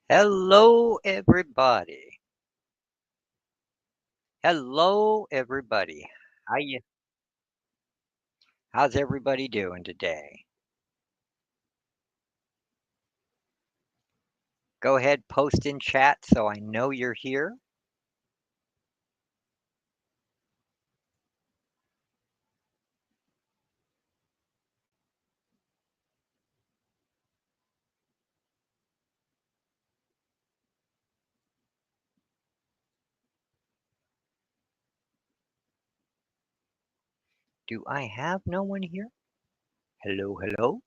Hello, everybody. Hello, everybody. How you? How's everybody doing today? Go ahead, post in chat so I know you're here. Do I have no one here? Hello, hello.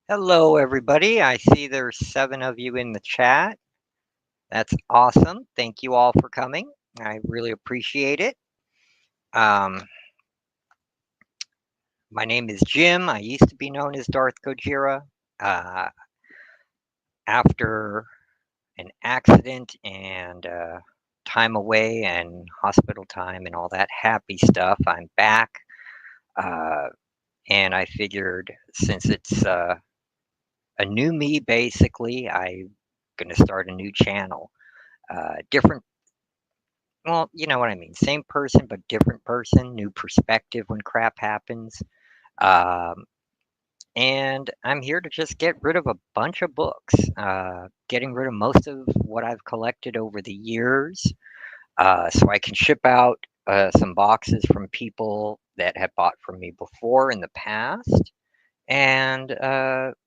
Hello, everybody. I see there's 7 of you in the chat. That's awesome. Thank you all for coming. I really appreciate it. My name is Jim. I used to be known as Darth Gojira. Uh, after an accident and time away and hospital time and all that happy stuff, I'm back. Uh, and I figured since it's a new me, basically, I'm going to start a new channel. Different, well, you know what I mean. Same person, but different person, new perspective when crap happens. Um, and I'm here to just get rid of a bunch of books, getting rid of most of what I've collected over the years. So I can ship out some boxes from people that have bought from me before in the past, and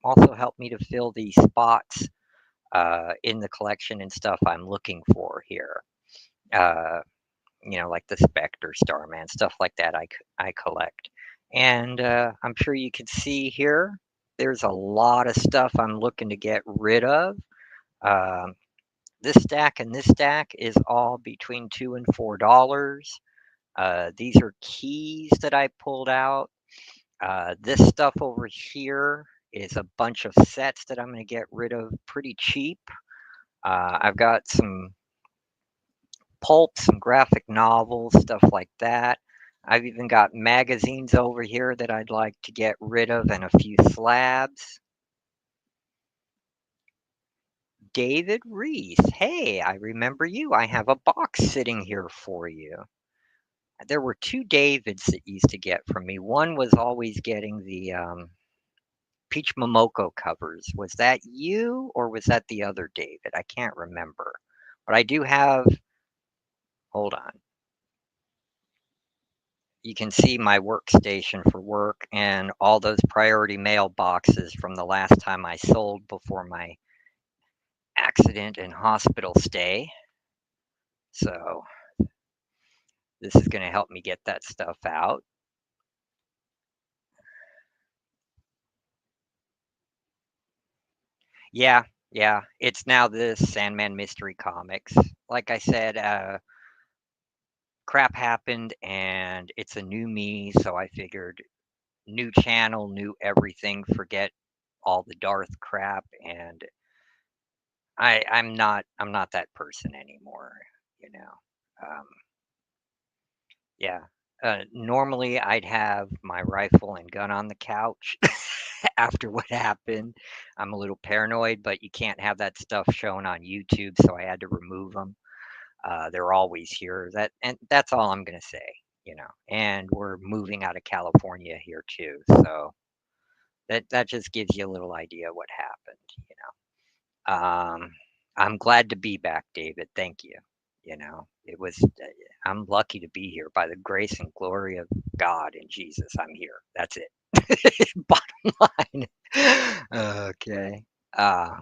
also help me to fill the spots in the collection and stuff I'm looking for here. Uh, like the Spectre, Starman, stuff like that I collect. And I'm sure you can see here, there's a lot of stuff I'm looking to get rid of. Um, this stack and this stack is all between $2 and $4. These are keys that I pulled out. This stuff over here is a bunch of sets that I'm going to get rid of pretty cheap. I've got some pulp, some graphic novels, stuff like that. I've even got magazines over here that I'd like to get rid of and a few slabs. David Reese, hey, I remember you. I have a box sitting here for you. There were 2 Davids that used to get from me. One was always getting the Peach Momoko covers. Was that you or was that the other David? I can't remember. But I do have, hold on. You can see my workstation for work and all those priority mail boxes from the last time I sold before my accident and hospital stay. So this is going to help me get that stuff out. Yeah, yeah. It's now this Sandman Mystery Comics. Like I said, crap happened and it's a new me, so I figured new channel, new everything, forget all the Darth crap, and I'm not that person anymore, you know. Um, yeah. Normally I'd have my rifle and gun on the couch after what happened. I'm a little paranoid, but you can't have that stuff shown on YouTube, so I had to remove them. They're always here. And that's all I'm gonna say, you know. And we're moving out of California here too, so That just gives you a little idea what happened, you know. I'm glad to be back, David. Thank you. You know, I'm lucky to be here by the grace and glory of God and Jesus. I'm here. That's it. Bottom line. Okay. Uh,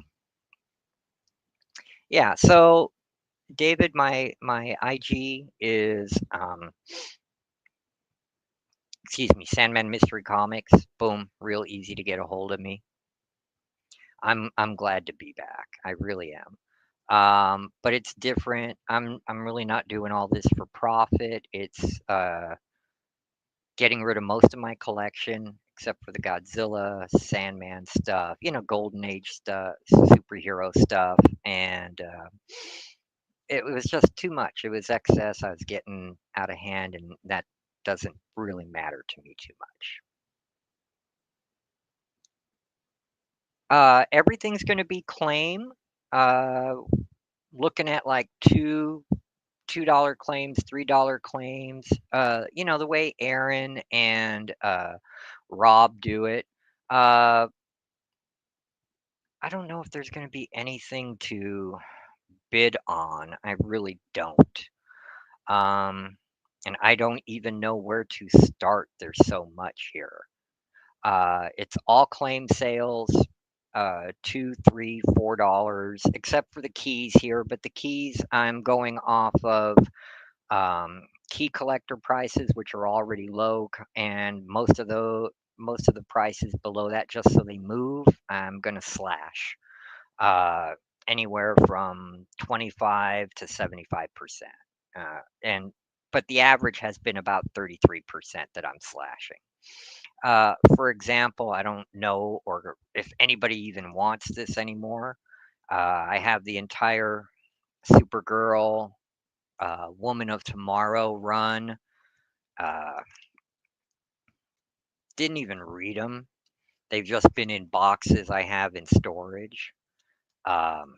yeah. So, David, my IG is excuse me, Sandman Mystery Comics. Boom, real easy to get a hold of me. I'm glad to be back. I really am. But it's different. I'm really not doing all this for profit. It's getting rid of most of my collection except for the Godzilla, Sandman stuff, you know, Golden Age stuff, superhero stuff, and it was just too much. It was excess. I was getting out of hand, and that doesn't really matter to me too much. Everything's going to be claim. Uh, looking at like $2 claims, $3 claims. You know the way Aaron and Rob do it. Uh, I don't know if there's going to be anything to bid on. I really don't. Um, and I don't even know where to start. There's so much here. It's all claim sales, $2, $3, $4, except for the keys here. But the keys I'm going off of key collector prices, which are already low, and most of the prices below that, just so they move, I'm gonna slash uh, anywhere from 25 to 75%. And but the average has been about 33% that I'm slashing. For example, I don't know or if anybody even wants this anymore. I have the entire Supergirl Woman of Tomorrow run. Uh, didn't even read them. They've just been in boxes I have in storage. Um,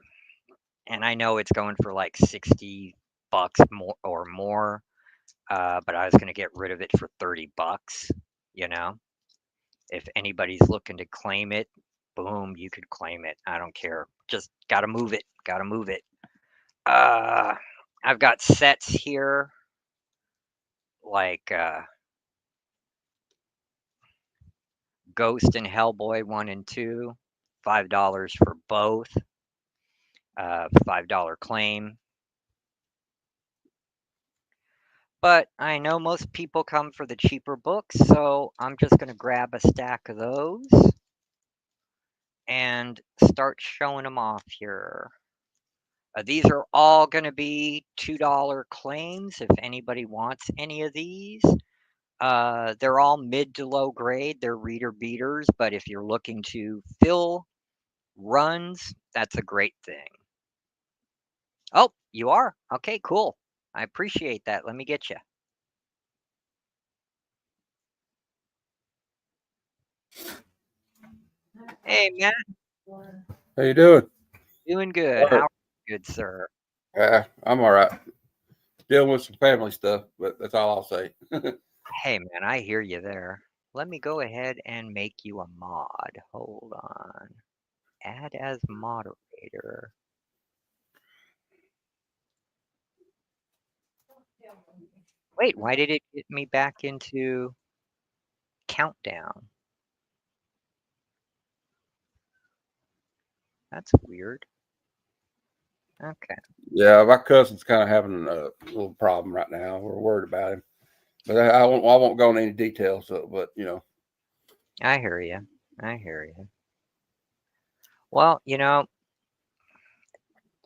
and I know it's going for like 60 bucks more or more, but I was going to get rid of it for 30 bucks, you know. If anybody's looking to claim it, boom, you could claim it. I don't care. Just got to move it. Got to move it. Uh, I've got sets here like Ghost and Hellboy 1 and 2, $5 for both, $5 claim. But I know most people come for the cheaper books, so I'm just going to grab a stack of those and start showing them off here. These are all going to be $2 claims if anybody wants any of these. They're all mid to low grade. They're reader beaters, but if you're looking to fill runs, that's a great thing. Oh, you are? Okay, cool. I appreciate that. Let me get you. Hey, man, How you doing? doing good. How All are you, good sir? right. I'm all right. Dealing with some family stuff, but that's all I'll say. Hey, man, I hear you there. Let me go ahead and make you a mod. Hold on. Add as moderator. Wait, why did it get me back into countdown? That's weird. Okay, Yeah, my cousin's kind of having a little problem right now. We're worried about him, but I won't go into any details. But I hear you. I hear you. Well, you know,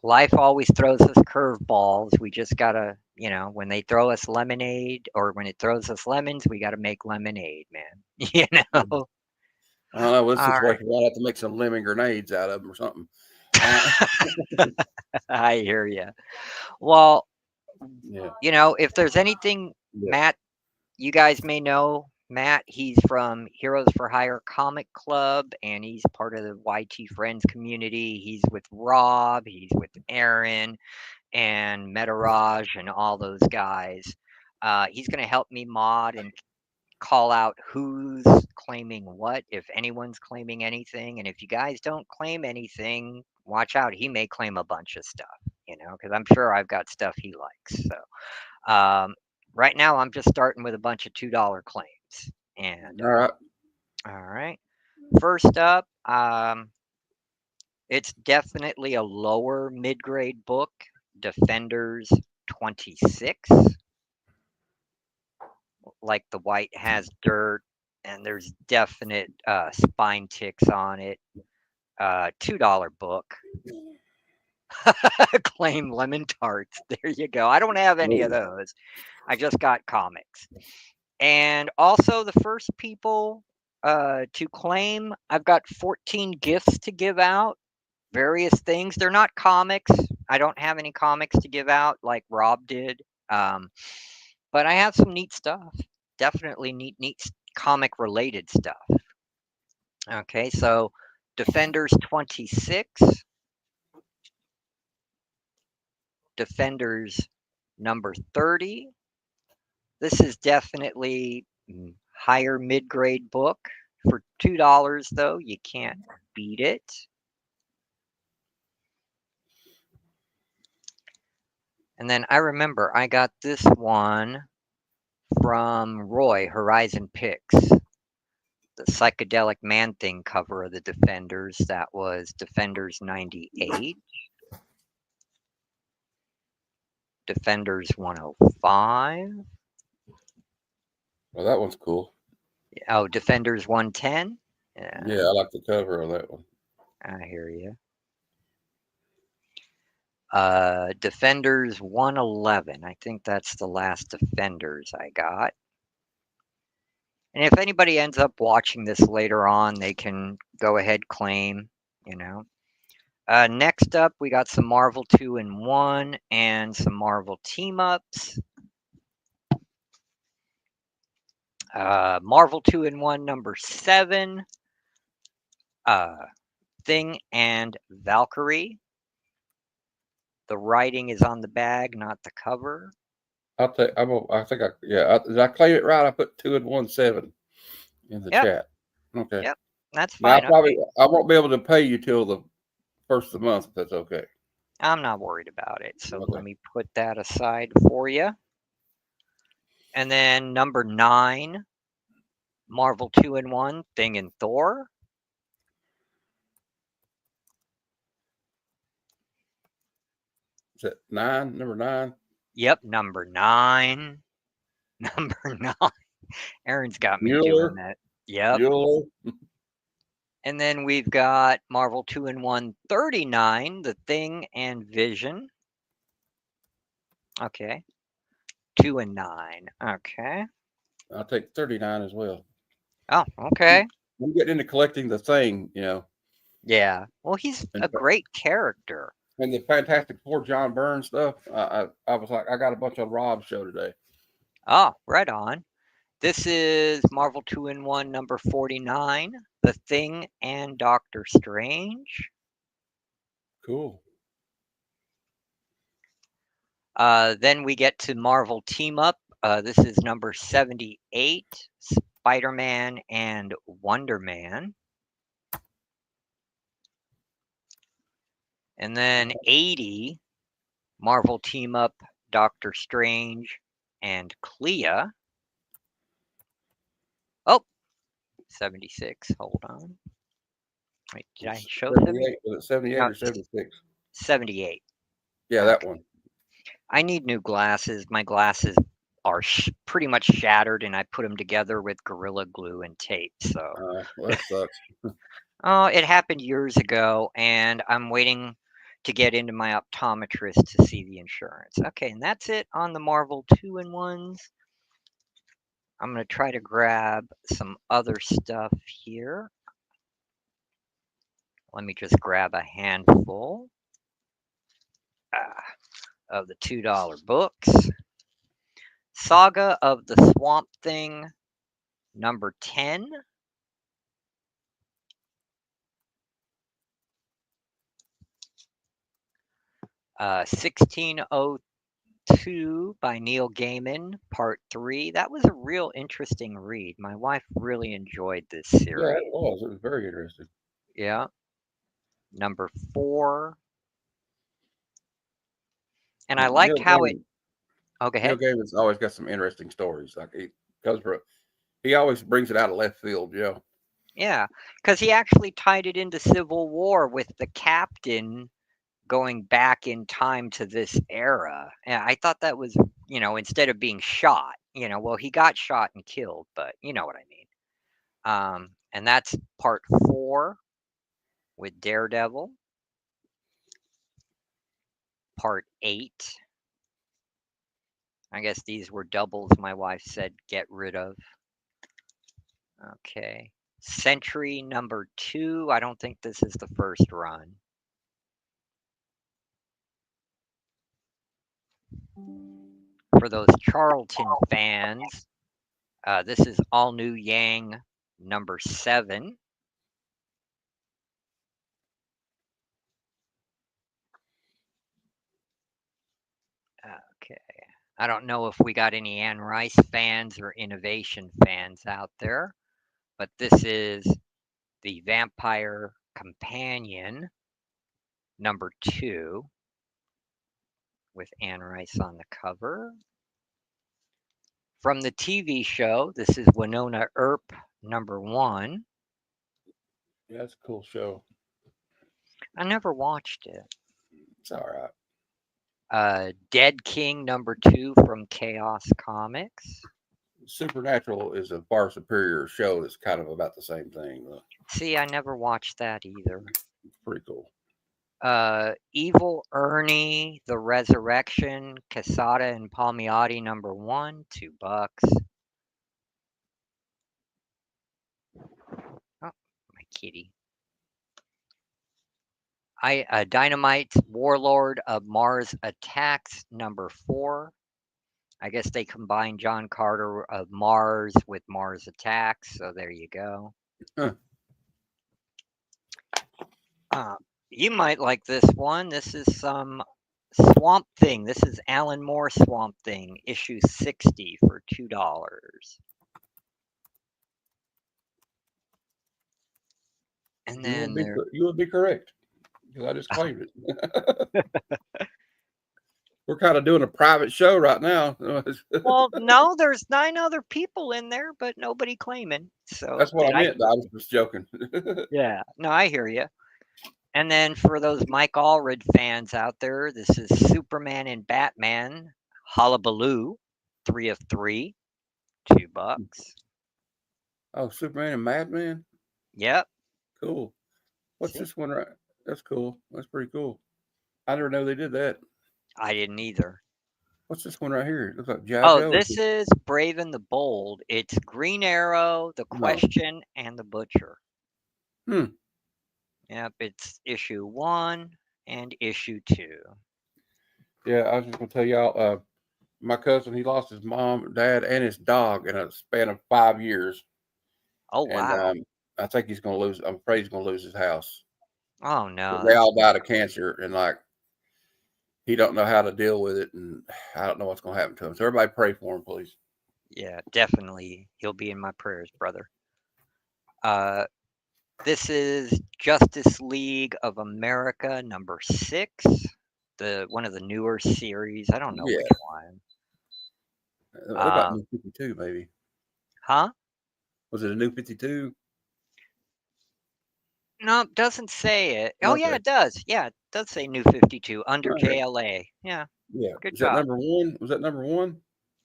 life always throws us curveballs. We just gotta, you know, when they throw us lemonade or when it throws us lemons, we gotta make lemonade, man. You know? I don't know. With this All right. situation, we'll have to make some lemon grenades out of them or something. Uh, I hear you. Well, yeah, you know, if there's anything, yeah. Matt, you guys may know Matt. He's from Heroes for Hire Comic Club, and he's part of the YT Friends community. He's with Rob, he's with Aaron, and Metaraj, and all those guys. He's going to help me mod and call out who's claiming what, if anyone's claiming anything. And if you guys don't claim anything, watch out. He may claim a bunch of stuff, because I'm sure I've got stuff he likes. So right now, I'm just starting with a bunch of $2 claims. And All right. all right, first up, it's definitely a lower mid grade book, Defenders 26. Like the white has dirt, and there's definite spine ticks on it. $2 book. Claim lemon tarts. There you go. I don't have any of Ooh. those. I just got comics. And also the first people to claim, I've got 14 gifts to give out. Various things. They're not comics. I don't have any comics to give out like Rob did. But I have some neat stuff. Definitely neat comic related stuff. Okay, so Defenders 26, Defenders number 30. This is definitely higher mid-grade book for $2 though. You can't beat it. And then I remember I got this one from Roy, Horizon Picks. The psychedelic man thing cover of the Defenders. That was Defenders 98. Defenders 105. Well, that one's cool. Oh, Defenders 110. Yeah, Yeah, I like the cover of that one. I hear you. Defenders 111. I think that's the last Defenders I got. And if anybody ends up watching this later on, they can go ahead claim, you know. Next up, we got some Marvel 2 in 1 and some Marvel team ups. Marvel 2 in 1, number 7. Thing and Valkyrie. The writing is on the bag, not the cover. I'll take. I think I. Yeah. Did I claim it right? I put 2 and 1 7 in the Yep, chat. Okay. yep, that's Now fine. Okay, I won't be able to pay you till the first of the month. If that's okay. I'm not worried about it. So Okay. let me put that aside for you. And then number 9, Marvel 2 in 1, Thing and Thor. Is that 9? Number 9. Yep, number 9. Number 9. Aaron's got me doing Mueller. that. Yep. Bueller. And then we've got Marvel 2 in 1, 39, The Thing and Vision. Okay. 2 and 9. Okay. I'll take 39 as well. Oh, okay. I'm getting into collecting the thing, Yeah. Well, he's and, a great character. and the Fantastic Four John Byrne stuff. I was like, I got a bunch on Rob's show today. Oh, right on. This is Marvel 2 in 1, number 49, The Thing and Doctor Strange. Cool. Then we get to Marvel Team Up. This is number 78, Spider Man and Wonder Man. And then 80, Marvel Team Up, Doctor Strange and Clea. Oh, 76. Hold on. Wait, did I show 78. Was it 78 No, or 76? 78. Yeah, that Okay. one. I need new glasses. My glasses are pretty much shattered, and I put them together with Gorilla Glue and tape. So, Well, that sucks. oh, it happened years ago, and I'm waiting to get into my optometrist to see the insurance. Okay, and that's it on the Marvel 2 in 1s. I'm going to try to grab some other stuff here. Let me just grab a handful of the $2 books. Saga of the Swamp Thing, number 10. 2 by Neil Gaiman, Part 3. That was a real interesting read. My wife really enjoyed this Yeah, series. it was. It was very interesting. Yeah. Number 4. And I Yeah, liked how it. Oh, go Neil ahead. Gaiman's always got some interesting stories. Like he always brings it out of left field. Yeah, Yeah, because he actually tied it into Civil War with the captain going back in time to this era. And I thought that was, instead of being shot, well, he got shot and killed, but you know what I mean. And that's part 4 with Daredevil. Part 8. I guess these were doubles my wife said get rid of. Okay. Sentry number 2. I don't think this is the first run. For those Charlton fans, this is All New Yang number 7. Okay. I don't know if we got any Anne Rice fans or Innovation fans out there, but this is the Vampire Companion number 2 with Anne Rice on the cover. From the TV show, this is Winona Earp number 1. yeah, it's a cool show. I never watched it. It's all right. Dead King number 2 from Chaos Comics. Supernatural is a far superior show that's kind of about the same thing. See, I never watched that either. It's pretty cool. Evil Ernie, The Resurrection, Casada and Palmiotti number 1, $2. Oh, my kitty. Dynamite Warlord of Mars Attacks number 4. I guess they combined John Carter of Mars with Mars Attacks, so there you go. Huh. You might like this one. This is some Swamp Thing. This is Alan Moore Swamp Thing, issue 60 for $2. And then there. You would be correct because I just claimed it. We're kind of doing a private show right now. Well, no, there's 9 other people in there, but nobody claiming. So That's what I meant. I was just joking. Yeah, no, I hear you. And then for those Mike Allred fans out there, this is Superman and Batman, Hullabaloo, 3 of 3, $2. Oh, Superman and Madman. Yep. Cool. What's See, this one? Right? That's cool. That's pretty cool. I never know they did that. I didn't either. What's this one right here? It looks like G.I. Oh, Joe. this is Brave and the Bold. It's Green Arrow, The No. Question, and The Butcher. Hmm. Yep, it's issue 1 and issue 2. Yeah, I was just gonna tell y'all. My cousin, he lost his mom, dad, and his dog in a span of 5 years, Oh, and wow. I think he's gonna lose. I'm afraid he's gonna lose his house. Oh, no, They that's all died of cancer, and like he don't know how to deal with it, and I don't know what's gonna happen to him. So everybody pray for him, please. yeah, definitely. He'll be in my prayers, brother. Uh, this is Justice League of America number 6, the one of the newer series. I don't know which Yeah, one. it looked like Um, New 52, maybe. huh? Was it a New 52? No, it doesn't say it. Oh, yeah, Okay, it does. Yeah, it does say New 52 under all right. JLA. Yeah, Yeah, good is that job. number one? Was that number one?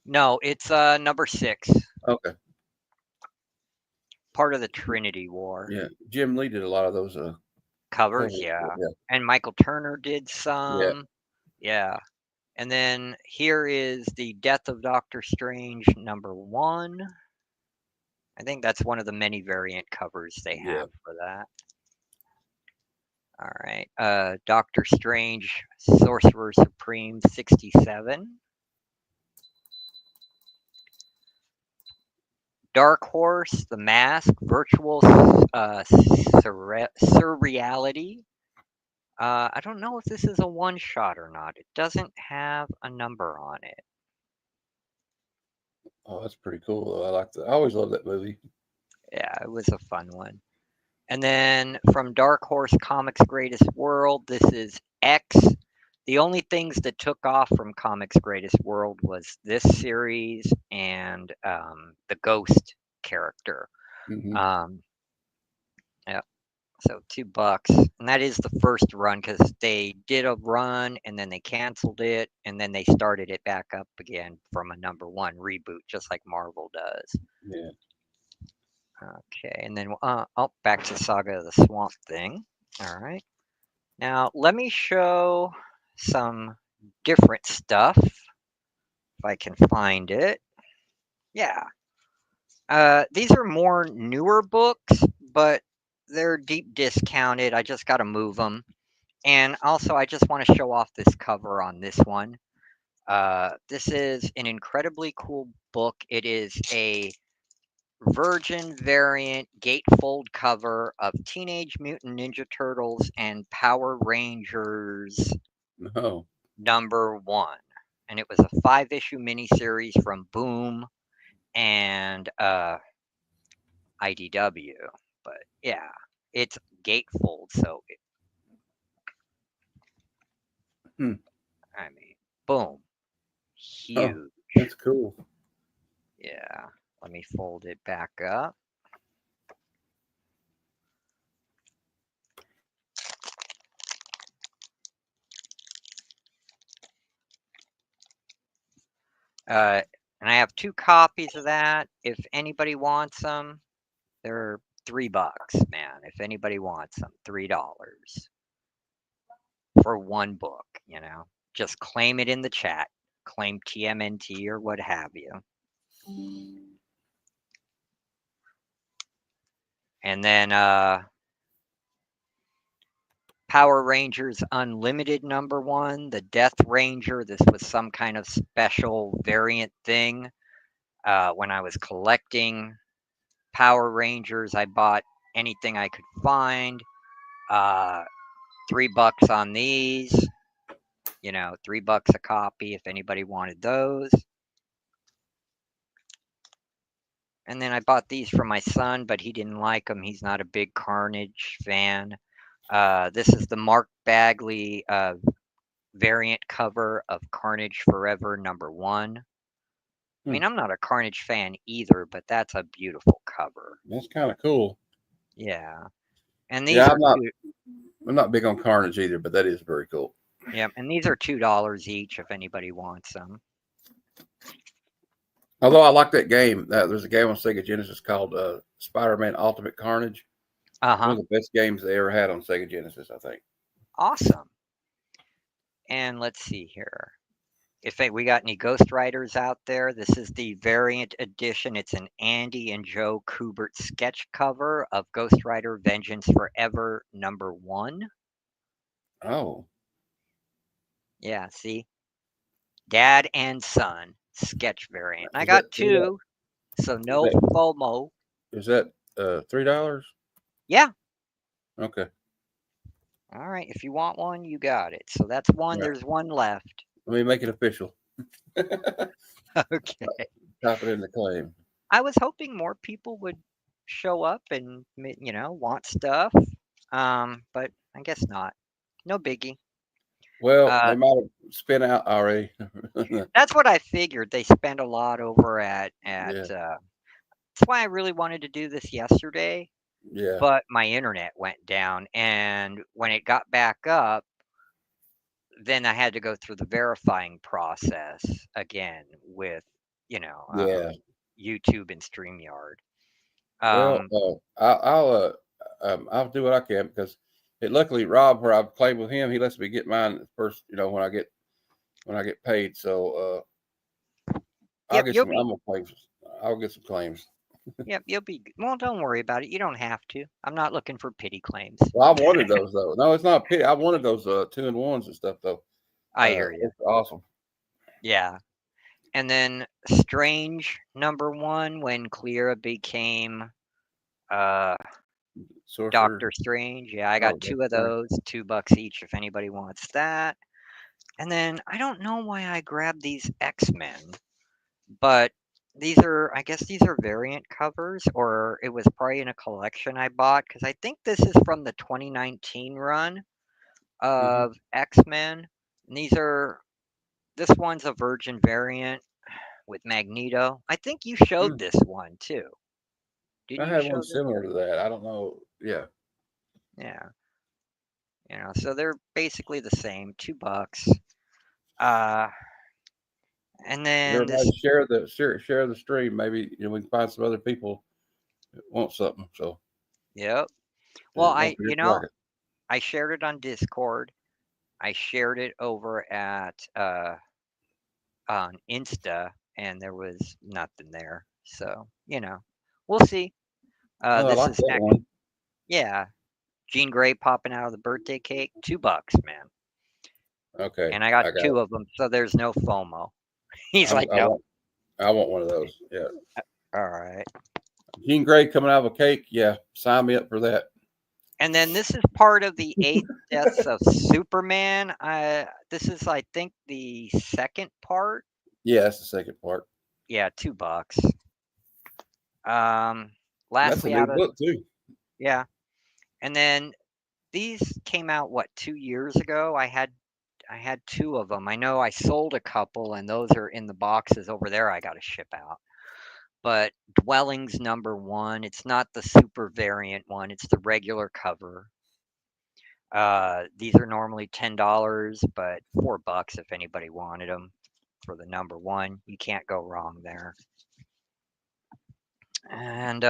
No, it's number 6, Okay, part of the Trinity War yeah. Jim Lee did a lot of those covers. covers. Yeah, Yeah, and Michael Turner did yeah. some. Yeah, and then here is the Death of Doctor Strange number 1. I think that's one of the many variant covers they Yeah. have for that. All right. Doctor Strange, Sorcerer Supreme 67. Dark Horse, The Mask, Virtual Surreality. I don't know if this is a one shot or not. It doesn't have a number on it. Oh, that's pretty cool. Though. I like that. I always love that movie. Yeah, it was a fun one. And then from Dark Horse Comics Greatest World, this is X. The only things that took off from Comics Greatest World was this series and the Ghost character. Hmm. Um, yeah, so $2, and that is the first run because they did a run and then they canceled it and then they started it back up again from a number one reboot, just like Marvel does. Yeah. Okay, and then oh, back to Saga of the Swamp Thing. All right. Now, let me show some different stuff if I can find it. Yeah. These are more newer books, but they're deep discounted. I just got to move them. And also, I just want to show off this cover on this one. This is an incredibly cool book. It is a Virgin variant gatefold cover of Teenage Mutant Ninja Turtles and Power Rangers No. number one. And it was a 5 issue miniseries from Boom and IDW. But yeah, it's gatefold, so Hmm. I mean, boom, Oh, huge. that's cool. Yeah, let me fold it back up. Uh, and I have two copies of that. If anybody wants them, they're $3, man. If anybody wants them, $3 for one book. Just claim it in the chat. Claim TMNT or what have you. And then Power Rangers Unlimited number one, the Death Ranger. This was some kind of special variant thing. When I was collecting Power Rangers, I bought anything I could find. Uh, $3 on these. $3 a copy if anybody wanted those. And then I bought these for my son, but he didn't like them. He's not a big Carnage fan. This is the Mark Bagley variant cover of Carnage Forever number one. I Hmm. mean, I'm not a Carnage fan either, but that's a beautiful cover. That's kind of cool. Yeah. And these Yeah, are two. I'm not big on Carnage either, but that is very cool. Yeah, and these are $2 each if anybody wants them. Although I like that game. There's a game on Sega Genesis called Spider-Man Ultimate Carnage. Uh One huh. of the best games they ever had on Sega Genesis, I think. Awesome. And let's see here. If we got any Ghost Riders out there, this is the variant edition. It's an Andy and Joe Kubert sketch cover of Ghost Rider Vengeance Forever number one. Oh, Yeah, see? Dad and son sketch variant. And I is that got two, so no that FOMO. is that $3? Yeah. Okay, All right. If you want one, you got it. So that's one. yeah. There's one left. Let me make it official. Okay. Type it in the claim. I was hoping more people would show up and, want stuff. But I guess not. No biggie. Well, Uh, they might have spent out already. that's what I figured. They spend a lot over at. Yeah, That's why I really wanted to do this yesterday, yeah, but my internet went down, and when it got back up, then I had to go through the verifying process again with, you know, um, yeah. YouTube and StreamYard. Well, Um, I'll do what I can because it luckily Rob, where I've played with him, he lets me get mine first. When I get paid. So I'll yep, get you'll some. be. I'm gonna claim. I'll get some claims. Yep, you'll be. Well, don't worry about it. You don't have to. I'm not looking for pity claims. Well, I wanted those though. No, it's not a pity. I wanted those 2-in-1s and stuff though. I hear you. It's awesome. Yeah. And then Strange number one when Cleara became uh Sorcerer. Doctor Strange. Yeah, I Oh, got that's two of right. those, $2 each if anybody wants that. And then I don't know why I grabbed these X-Men, but I guess these are variant covers, or it was probably in a collection I bought because I think this is from the 2019 run Mm-hmm. of X-Men. And this one's a Virgin variant with Magneto. I think you showed this one too. Didn't I you had one show this? similar to that. I don't know. Yeah. Yeah, so they're basically the same, $2. Uh, and then this, Everybody share the stream. Maybe we can find some other people that want something. So yep. Well, don't forget to like it. I shared it on Discord. I shared it over at on Insta, and there was nothing there. So we'll see. Oh, I This like is that one. yeah, Jean Grey popping out of the birthday cake, $2, man. Okay, And I got I got two it. of them, so there's no FOMO. He's like, I no. want I want one of those. Yeah. All right. Jean Grey coming out of a cake. Yeah, sign me up for that. And then this is part of the eighth deaths of Superman. This is, I think, the second part. Yeah, that's the second part. Yeah, $2. Um, That's a lastly, new out of book too. yeah, and then these came out what 2 years ago. I had two of them. I know I sold a couple, and those are in the boxes over there. I got to ship out. But Dwellings #1. It's not the super variant one. It's the regular cover. These are normally $10, but $4 if anybody wanted them for the #1. You can't go wrong there. And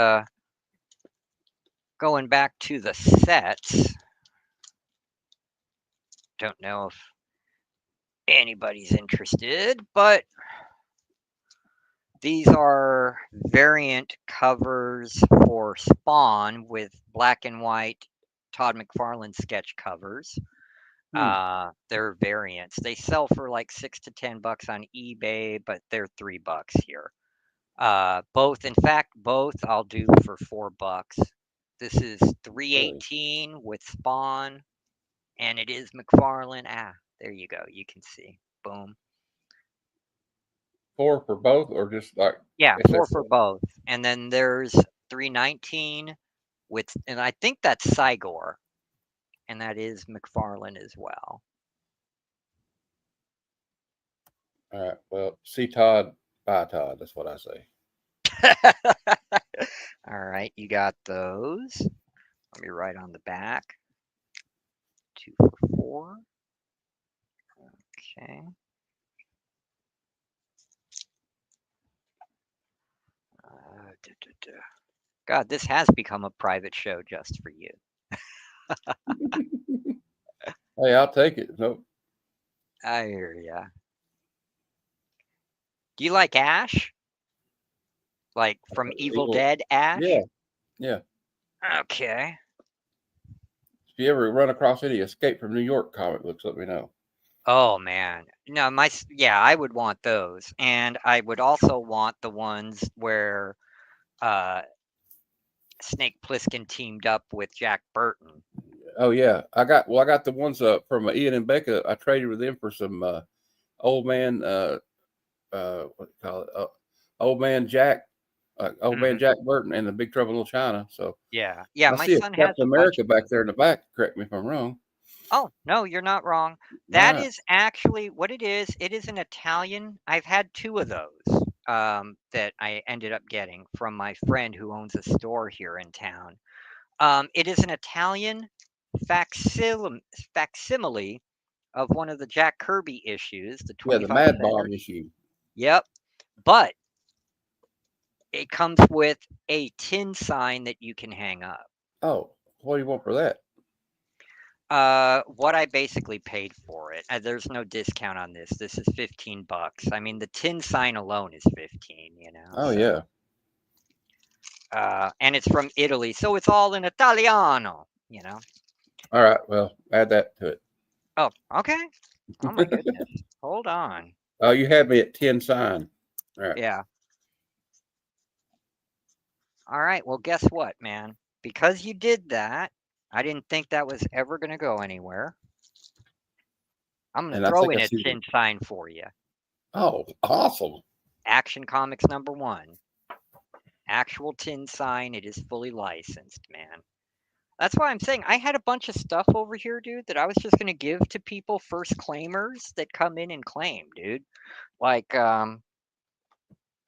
going back to the sets, don't know if anybody's interested, but these are variant covers for Spawn with black and white Todd McFarlane sketch covers. Hmm. They're variants. They sell for like $6 to $10 on eBay, but they're $3 here. In fact, both I'll do for $4. This is Really? 318 with Spawn, and it is McFarlane. There you go. You can see. Boom. Four for both, or just like Yeah, it four says? for both. And then there's 319 and I think that's Sigor, and that is McFarlane as well. All right. Well, see Todd, bye Todd. That's what I say. All right, you got those. Let me write on the back. 2 for 4. Okay. Duh, duh, duh. God, this has become a private show just for you. Hey, I'll take it. Nope. I hear ya. Do you like Ash? Like from Evil Evil. Dead Yeah, Ash? yeah. Okay. If you ever run across any Escape from New York comic books, let me know. Oh man. No, yeah, I would want those. And I would also want the ones where uh Snake Plissken teamed up with Jack Burton. Oh yeah, I got the ones from Ian and Becca. I traded with them for some old man what do you call it? Old man Hmm. Jack Burton and the Big Trouble in Little China. So Yeah. Yeah, I my see a son has Captain a bunch America of back those. there in the back. Correct me if I'm wrong. Oh, no, you're not wrong. All That right. is actually what it is. It is an Italian. I've had two of those that I ended up getting from my friend who owns a store here in town. It is an Italian facsimile of one of the Jack Kirby issues, the Yeah, the 25 Mad center. Bomb issue. Yep. But it comes with a tin sign that you can hang up. Oh, what do you want for that? What I basically paid for it. There's no discount on this. This is $15. I mean, the tin sign alone is 15. Oh So, yeah. and it's from Italy, so it's all in Italiano. All right. Well, add that to Oh, okay. Oh my it. goodness. Hold on. Oh, you had me at 10 sign. All right. Yeah. All right. Well, guess what, man? because you did that, I didn't think that was ever going to go anywhere. I'm going to And I throw think in I a see the. tin sign for you. Oh, awesome! Action Comics #1. Actual tin sign. It is fully licensed, man. That's why I'm saying I had a bunch of stuff over here, dude, that I was just going to give to people, first claimers that come in and claim, dude. Like,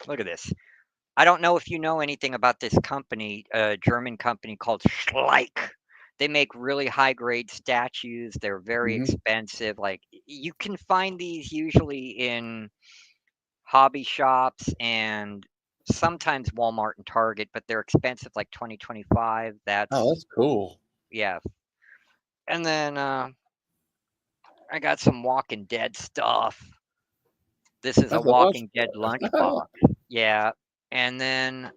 look at this. I don't know if you know anything about this company, a German company called Schleich. They make really high grade statues. They're very Hmm. expensive. Like you can find these usually in hobby shops and sometimes Walmart and Target, but they're expensive like 2025. Oh, That's that's cool. yeah. And then I got some Walking Dead stuff. This is a That's a lunch. Walking Dead lunchbox. Yeah. And then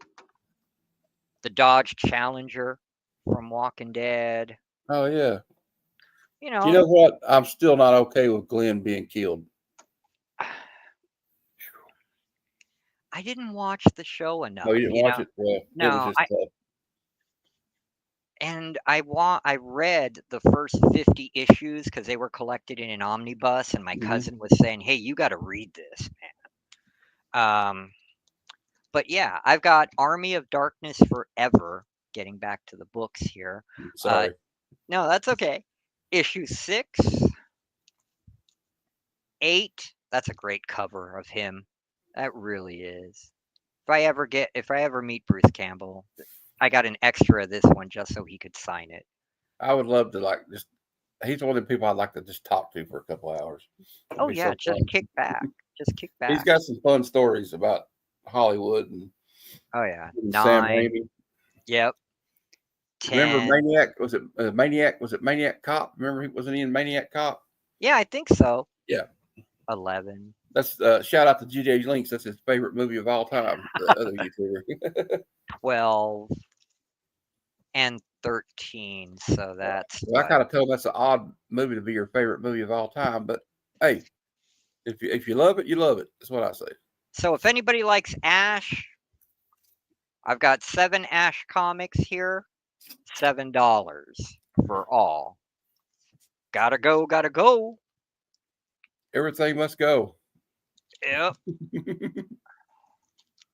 the Dodge Challenger from Walking Dead. Oh yeah. You You know, know what? I'm still not okay with Glenn being killed. I didn't watch the show No, you enough, didn't you watch know. it. Well, it was No, just tough. I read the first 50 issues because they were collected in an omnibus, and my Hmm. cousin was saying, "Hey, you got to read this, man." But yeah, I've got Army of Darkness Forever. Getting back to the books here. Uh, Sorry. no, that's okay. Issue 6, 8. That's a great cover of him. That really is. If I ever meet Bruce Campbell, I got an extra of this one just so he could sign it. I would love to like just. He's one of the people I'd like to just talk to for a couple hours. It'd Oh be yeah, so just fun. kick back. Just kick He's back. got some fun stories about Hollywood Oh yeah. and Sam 9. Raimi. Yep. Remember 10. Maniac? Was it Maniac? Was it Maniac Cop? Remember he wasn't he in Maniac Cop? Yeah, I think so. Yeah. 11. That's shout out to GJ Links. That's his favorite movie of all time. The other YouTuber. 12 and 13. So that's Well, I what? kind of told him that's an odd movie to be your favorite movie of all time, but hey, if you love it, you love it. That's what I say. So if anybody likes Ash, I've got 7 Ash comics here. $7 for all. Gotta go, gotta go. Everything must go. Yep.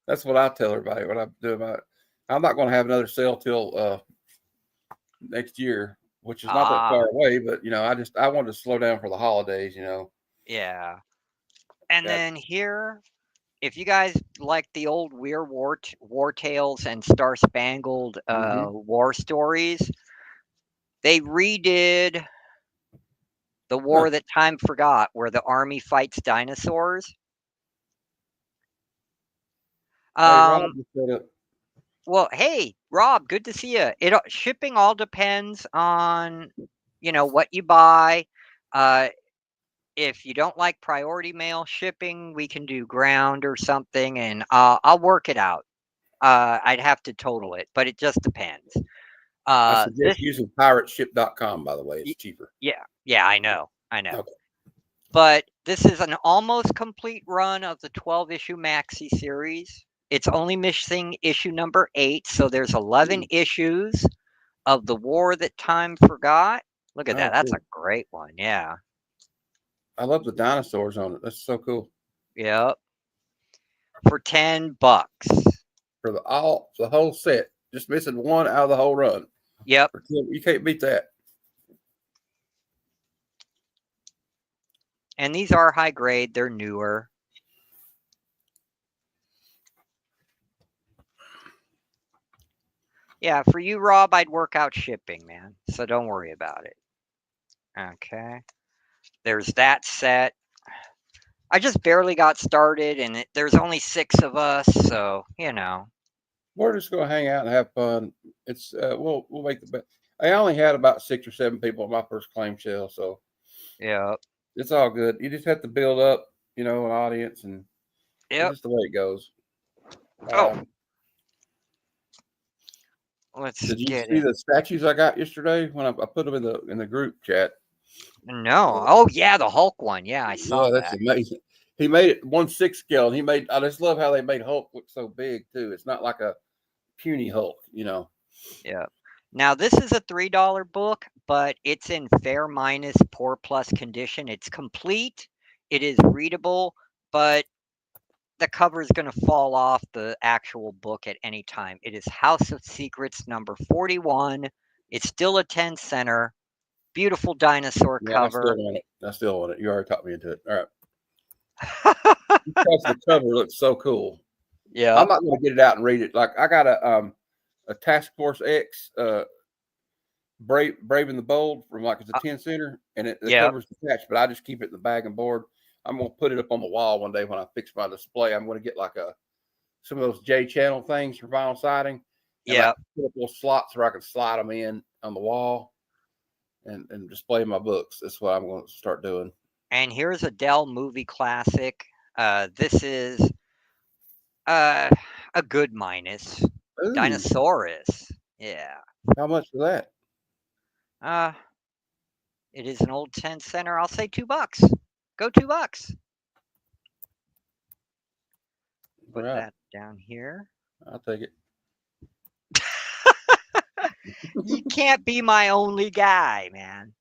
That's what I tell everybody when I'm doing my. I'm not going to have another sale till next year, which is not that Ah, far away. But I wanted to slow down for the holidays. yeah. And Got. then here, if you guys like the old war tales and Star Spangled Hmm. war stories, they redid the Huh. war that time forgot, where the army fights dinosaurs. Hey, Rob, Um, just said it. well, hey, Rob, good to see you. Shipping all depends on what you buy. Uh, if you don't like priority mail shipping, we can do ground or something, and I'll work it out. I'd have to total it, but it just depends. I This, suggest using pirateship.com. By the way, it's y- cheaper. yeah, yeah, I know. Okay. But this is an almost complete run of the 12 issue maxi series. It's only missing issue number 8, so there's 11 issues of the war that time forgot. Look at that. Oh, That's a cool. great one. Yeah. I love the dinosaurs on it. That's so cool. Yep. For $10. For the whole set, just missing one out of the whole run. Yep. You can't beat that. And these are high grade. They're newer. Yeah, for you, Rob, I'd work out shipping, man. So don't worry about it. Okay. There's that set. I just barely got started, and there's only 6 of us, so We're just going to hang out and have fun. It's we'll make the best. I only had about 6 or 7 people at my first claim sale, so Yep. it's all good. You just have to build up, an audience, and it's Yep. just the way it goes. Oh, Um, let's did you get see it. the statues I got yesterday when I put them in the group chat? No. Oh, yeah, the Hulk one. Yeah, I saw Yeah, that's that. amazing. He made it 1/6 scale, and he made. I just love how they made Hulk look so big too. It's not like a puny Hulk. Yeah. Now this is a $3 book, but it's in fair minus poor plus condition. It's complete. It is readable, but the cover is going to fall off the actual book at any time. It is House of Secrets number 41. It's still a 10 center. Beautiful dinosaur Yeah, I still cover. want it. I still want it. You already talked me into it. All right. Because the cover looks so cool. I'm Yep. not going to get it out and read it. Like I got a Task Force X Brave and the Bold from like it's a Uh, 10 center and the yep. cover's detached, but I just keep it in the bag and board. I'm gonna put it up on the wall one day when I fix my display. I'm gonna get like some of those J channel things for vinyl siding and like Yep. put up little slots where I can slide them in on the wall and display my books. That's what I'm going to start doing. And here's a Dell movie classic. This is uh, a good minus. Ooh, Dinosaurus. Yeah. how much for that? Uh, it is an old 10 center. I'll say $2. Go $2. All Put right, that down here. I'll take it. You can't be my only guy, man.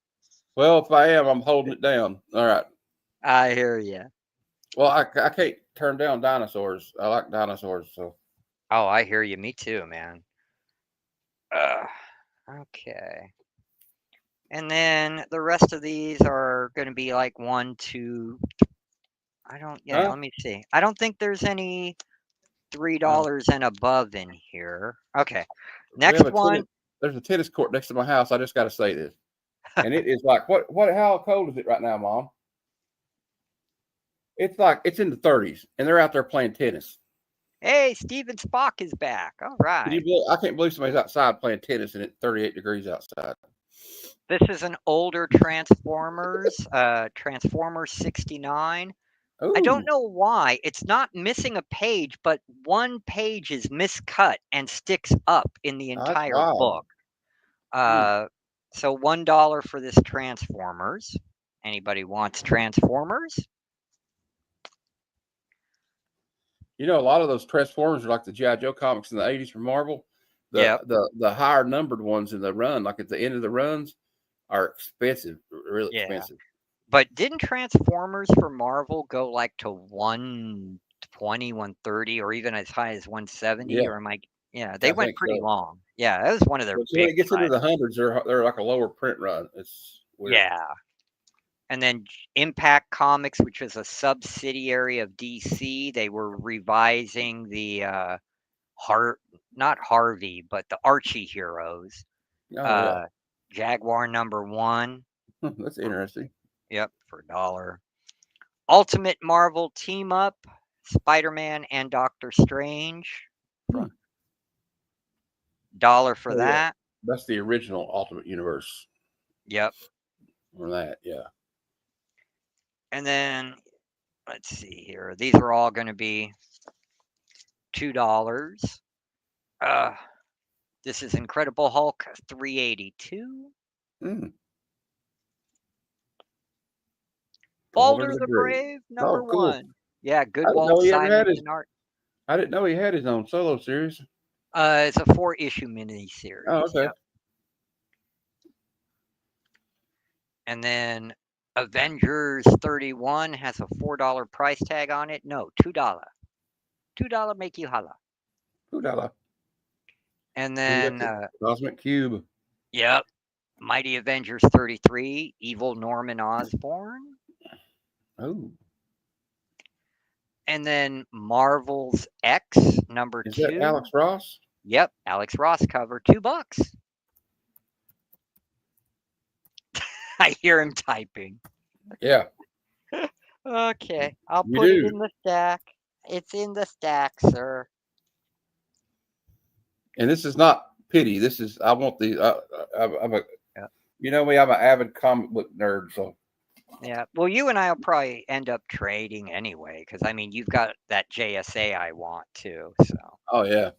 Well, if I am, I'm holding it down. All right. I hear you. Well, I can't turn down dinosaurs. I like dinosaurs, so Oh, I hear you. Me too, man. Uh, okay. And then the rest of these are going to be like one, two. I don't. Yeah. huh? Let me see. I don't think there's any three No. dollars and above in here. Okay. We have Next a tennis. one. There's a tennis court next to my house. I just got to say this, and it is like what? How cold is it right now, Mom? It's like it's in the 30s, and they're out there playing tennis. Hey, Steven Spock is back. All Can you right. believe, I can't believe somebody's outside playing tennis and it's 38 degrees outside. This is an older Transformers, Transformers 69. I don't Ooh, know why. It's not missing a page, but one page is miscut and sticks up in the that's entire wild. book. Hmm. Uh, so $1 for this Transformers. Anybody wants Transformers? You know, a lot of those Transformers are like the GI Joe comics in the 80s from Marvel. Yep. The higher numbered ones in the run, like at the end of the runs, are expensive, really Yeah. expensive. But didn't Transformers for Marvel go like to 120, 130, or even as high as 170? Yeah, Or am I? Yeah, they I went think pretty so. long. Yeah, that was one of their But so when big it gets into the titles. hundreds, they're like a lower print run. It's weird. Yeah. And then Impact Comics, which was a subsidiary of DC, they were revising the Har not Harvey, but the Archie heroes. Oh yeah, Uh, Jaguar number one. that's For, interesting. yep, for $1. Ultimate Marvel Team Up, Spider-Man and Doctor Strange. Hmm. For $1 for Oh yeah, that. that's the original Ultimate Universe Yep. on that. Yeah. And then let's see here. These are all going to be $2. Uh, this is Incredible Hulk 382. Mm. Balder Balder the the Brave. Brave number Oh, cool. 1. Yeah, I didn't Goodwald know he ever had his. Simonson art. I didn't know he had his own solo series. It's a 4-issue Oh, miniseries. okay. Yep. And then Avengers 31 has a $4 price tag on it. No, $2. $2 make you holla. $2. And Ooh, then, that's a cosmic cube. yep, Mighty Avengers 33, Evil Norman Osborn. Oh, And then Marvel's X number is that 2. Alex Ross? Yep, Alex Ross cover, $2. I hear him typing. Yeah, Okay, I'll you put it do. in the stack. It's in the stack, sir. And this is not pity. This is I want the. I'm a. Yeah. You know me. I'm an avid comic book nerd. So Yeah. Well, you and I will probably end up trading anyway, because I mean, you've got that JSA I want too. So, oh yeah.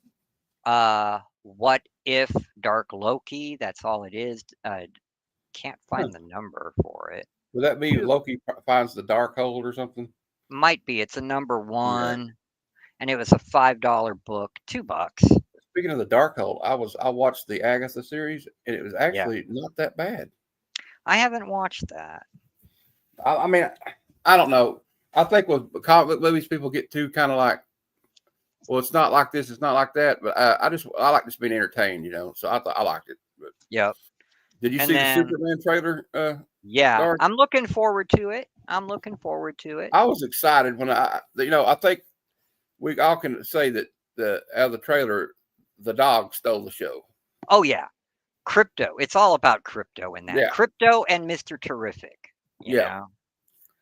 what if Dark Loki? That's all it is. Can't Huh. find the number for it. Would that be Two Loki finds the dark hold or something? might be. It's a number Yeah. one, and it was a $5 book. $2. Speaking of the Darkhold, I watched the Agatha series, and it was Yeah. actually not that bad. I haven't watched that. I mean, I don't know. I think with comic book movies, people get too kind of like, well, it's not like this, it's not like that. But I like just being entertained, So I thought I liked it. But Yep. did you And see the then, Superman trailer? yeah, Star? I'm looking forward to it. I'm looking forward to it. I was excited when I think we all can say that the out of the trailer, the dog stole the show. Oh, yeah. Crypto. It's all about crypto in that. Yeah, Crypto and Mr. Terrific, you yeah.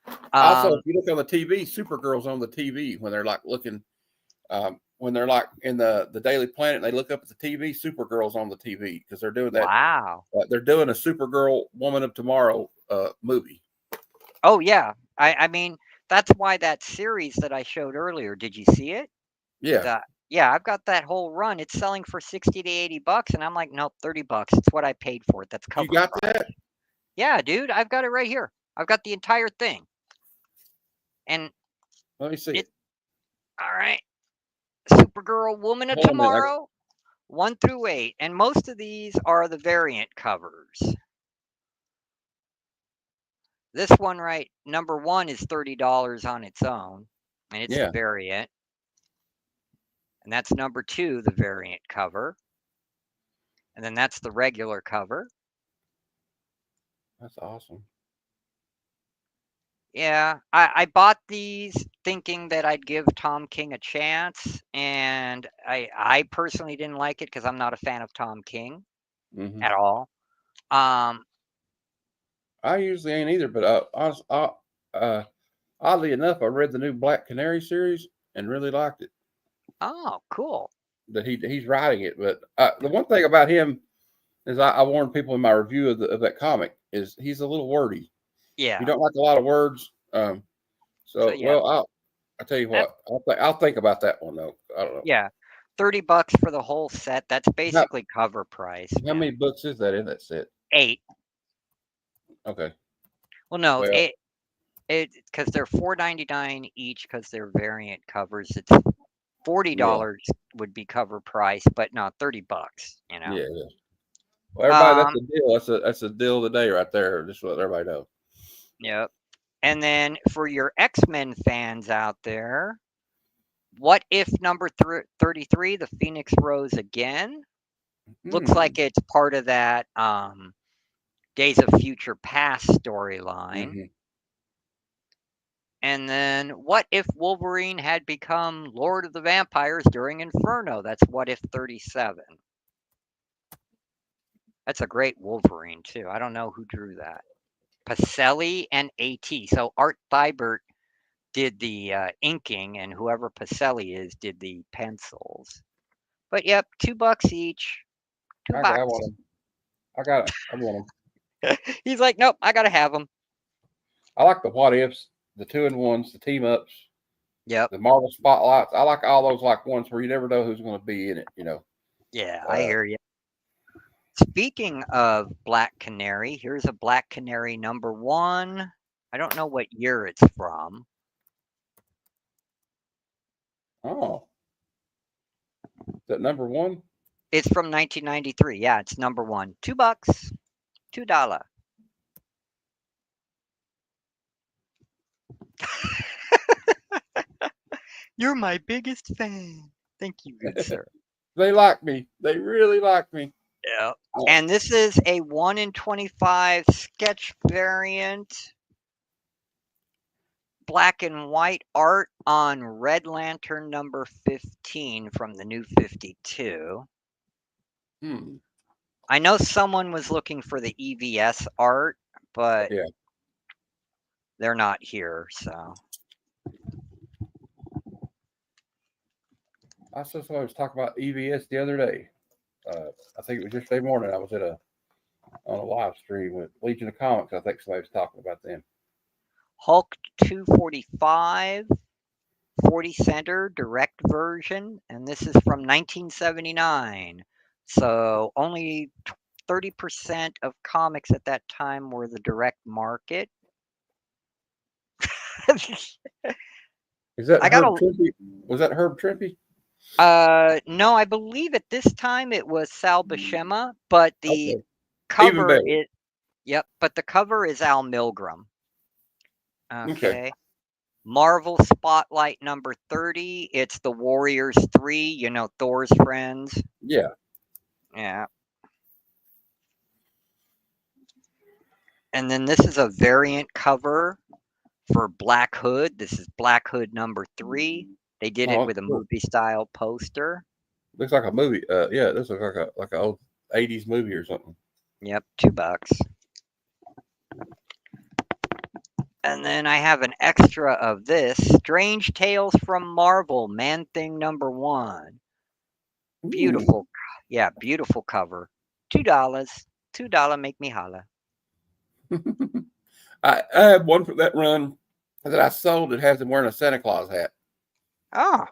know. Also, Um, if you look on the TV, Supergirl's on the TV when they're like looking, when they're like in the Daily Planet, and they look up at the TV. Supergirl's on the TV because they're doing that. wow. They're doing a Supergirl Woman of Tomorrow movie. Oh, yeah. I mean, that's why that series that I showed earlier, did you see it? Yeah, Yeah, I've got that whole run. It's selling for 60 to 80 bucks. And I'm like, nope, 30 bucks. It's what I paid for it. That's you cover got price. that? Yeah, dude, I've got it right here. I've got the entire thing. And Let me see it, it. all right. Supergirl, Woman of Hold on a minute. Tomorrow, 1 through 8. And most of these are the variant covers. This one, right, number 1 is $30 on its own. And it's the Yeah, variant. And that's number 2, the variant cover. And then that's the regular cover. that's awesome. Yeah, I bought these thinking that I'd give Tom King a chance, and I personally didn't like it because I'm not a fan of Tom King Hmm. at all. Um, I usually ain't either, but uh, oddly enough, I read the new Black Canary series and really liked it. oh, cool. That he's writing it, but the one thing about him is I warned people in my review of that comic is he's a little wordy. He Yeah. don't like a lot of words. So So yeah, well, I tell you that what, I'll think about that one though. I don't know yeah, $30 for the whole set. That's how basically cover price, how many man. books is that in that set? 8. Okay, Well, no, well, it because they're 4.99 each because they're variant covers. It's yeah, $40 would be cover price, but not $30. yeah. Well, everybody, that's Um, the deal. That's the deal of the day right there. Just to let everybody know. Yep. And then for your X-Men fans out there, what if number 33, the Phoenix rose again? Looks Hmm. like it's part of that Days of Future Past storyline. Hmm. And then what if Wolverine had become Lord of the Vampires during Inferno? That's what if 37. That's a great Wolverine too. I don't know who drew that. Pacelli and AT. So Art Thibert did the inking, and whoever Pacelli is did the pencils. But yep, $2 each. Two I bucks. want them. I got it. I want them. He's like, nope, I gotta have them. I like the what ifs, the 2-in-1s, the team ups, Yep. the Marvel spotlights. I like all those like ones where you never know who's going to be in it. Yeah, I Uh, hear you. Speaking of Black Canary, here's a Black Canary number 1. I don't know what year it's from. oh, is that number one? It's from 1993. Yeah, it's number 1. $2. $2. You're my biggest fan. Thank you, good sir. They like me. They really like me. Yeah. Oh, And this is a 1 in 25 sketch variant, black and white art on Red Lantern number 15 from the new 52. hmm. I know someone was looking for the EVS art, but Yeah. they're not here, so. I saw somebody was talking about EVS the other day. I think it was yesterday morning. I was on a live stream with Legion of Comics. I think somebody was talking about them. Hulk 245, 40 center direct version, and this is from 1979. So only 30% of comics at that time were the direct market. Is that I got Herb a Trimpe? Was that Herb Trimpe? No, I believe at this time it was Sal Buscema, but the Okay, even cover better. is yep, but the cover is Al Milgrom. Okay, Okay. Marvel Spotlight number 30. It's the Warriors 3, Thor's friends. yeah. Yeah. And then this is a variant cover for Black Hood. This is Black Hood number 3. They did it Oh, with a cool. movie style poster. Looks like a movie. Yeah, this looks like an old '80s movie or something. Yep, $2. And then I have an extra of this Strange Tales from Marvel, Man Thing number 1. Ooh. Beautiful. Yeah, beautiful cover. $2. $2 make me holla. I have one from that run that I sold that has him wearing a Santa Claus hat. Oh,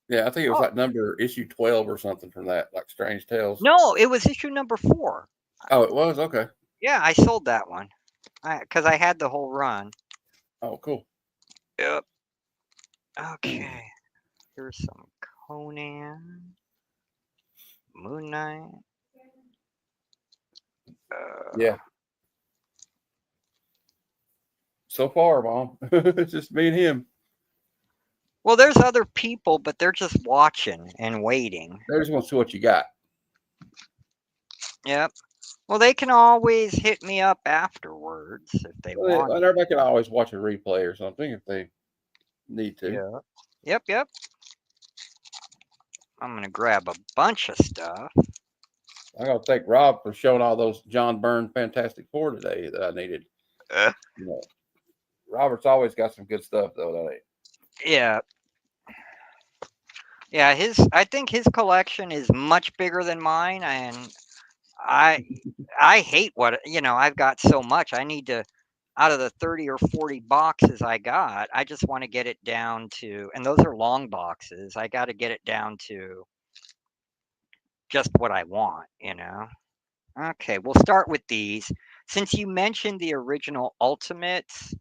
Yeah, I think it was oh, like number issue 12 or something from that, like Strange Tales. no, it was issue number 4. Oh, it was? Okay. Yeah, I sold that one. Because I had the whole run. Oh, cool. Yep. Okay. Here's some Conan, Moon Knight. Uh, Yeah. So far, Mom. It's just me and him. well, there's other people, but they're just watching and waiting. They just want to see what you got. Yep. Well, they can always hit me up afterwards if they Well, wanted. everybody can always watch a replay or something if they need to. Yeah. Yep, yep. I'm gonna grab a bunch of stuff. I got to thank Rob for showing all those John Byrne Fantastic Four today that I needed. Uh, You know, Robert's always got some good stuff though. That yeah, yeah. I think his collection is much bigger than mine, and I, I hate I've got so much. I need to, out of the 30 or 40 boxes I got, I just want to get it down to, and those are long boxes. I got to get it down to just what I want. Okay, we'll start with these. Since you mentioned the original Ultimates,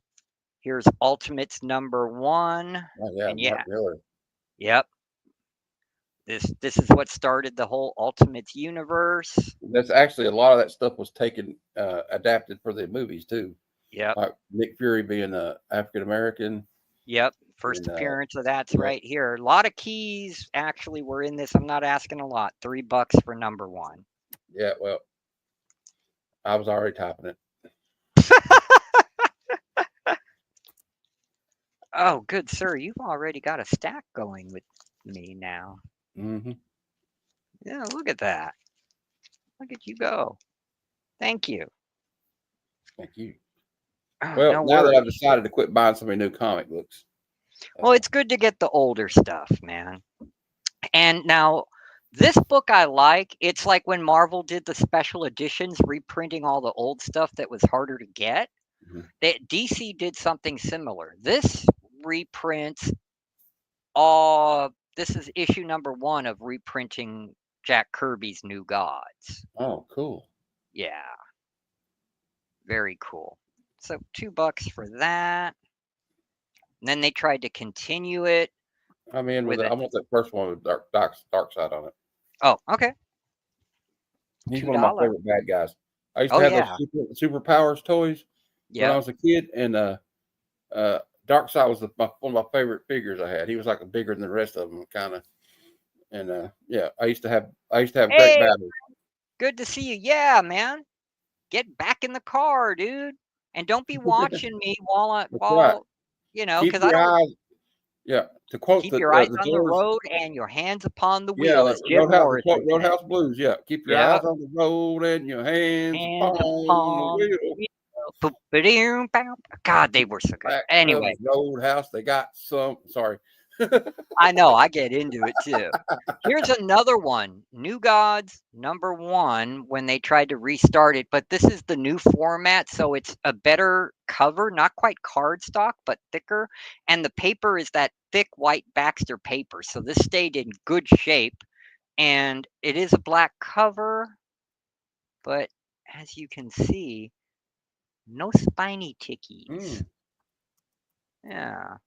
here's Ultimates number 1. oh yeah, And Mark yeah, Miller. yep, this is what started the whole Ultimates universe. That's actually a lot of that stuff was taken adapted for the movies too. Yep, Like Nick Fury being a African American, yep. First and appearance of that's yeah, right here. A lot of keys actually were in this. I'm not asking a lot. $3 for number 1. yeah. Well, I was already typing it. Oh, good sir, you've already got a stack going with me now. Hmm. Yeah, look at that. Look at you go. Thank you. Thank you. Oh, Well, no now that I've worries. decided to quit buying so many new comic books, Well, uh, it's good to get the older stuff, man. And now, this book I like. It's like when Marvel did the special editions, reprinting all the old stuff that was harder to get. mhm. DC did something similar. This reprints all. This is issue number 1 of reprinting Jack Kirby's New Gods. Oh, cool. Yeah, very cool. So $2 for that. And then they tried to continue it I'm in with with it. a. I want that first one with Dark Side on it. Oh, okay. He's one of my $2. favorite bad guys. I used Oh to have those yeah. superpowers toys when I Yep. was a kid, and Dark Side was one of my favorite figures I had. He was like bigger than the rest of them, kind of. And yeah, I used to have great Hey, battles. good to see you. Yeah, man. Get back in the car, dude. And don't be watching me That's right. Keep because I your don't eyes. Yeah, to quote keep your eyes the on the Doors. road and your hands upon the Yeah, wheel, like as Jim Roadhouse. To quote Morrison said. Roadhouse Blues. Yeah, keep your Yep. eyes on the road and your hands upon Hands the upon the wheel. wheel. Boop-a-doo, bow. God, they were so good. Back of Anyway, the roadhouse, they got some. Sorry. I know I get into it too. Here's another one. New Gods number 1 when they tried to restart it, but this is the new format, so it's a better cover, not quite cardstock, but thicker. And the paper is that thick white Baxter paper. So this stayed in good shape. And it is a black cover, but as you can see, no spiny tickies. Mm. Yeah.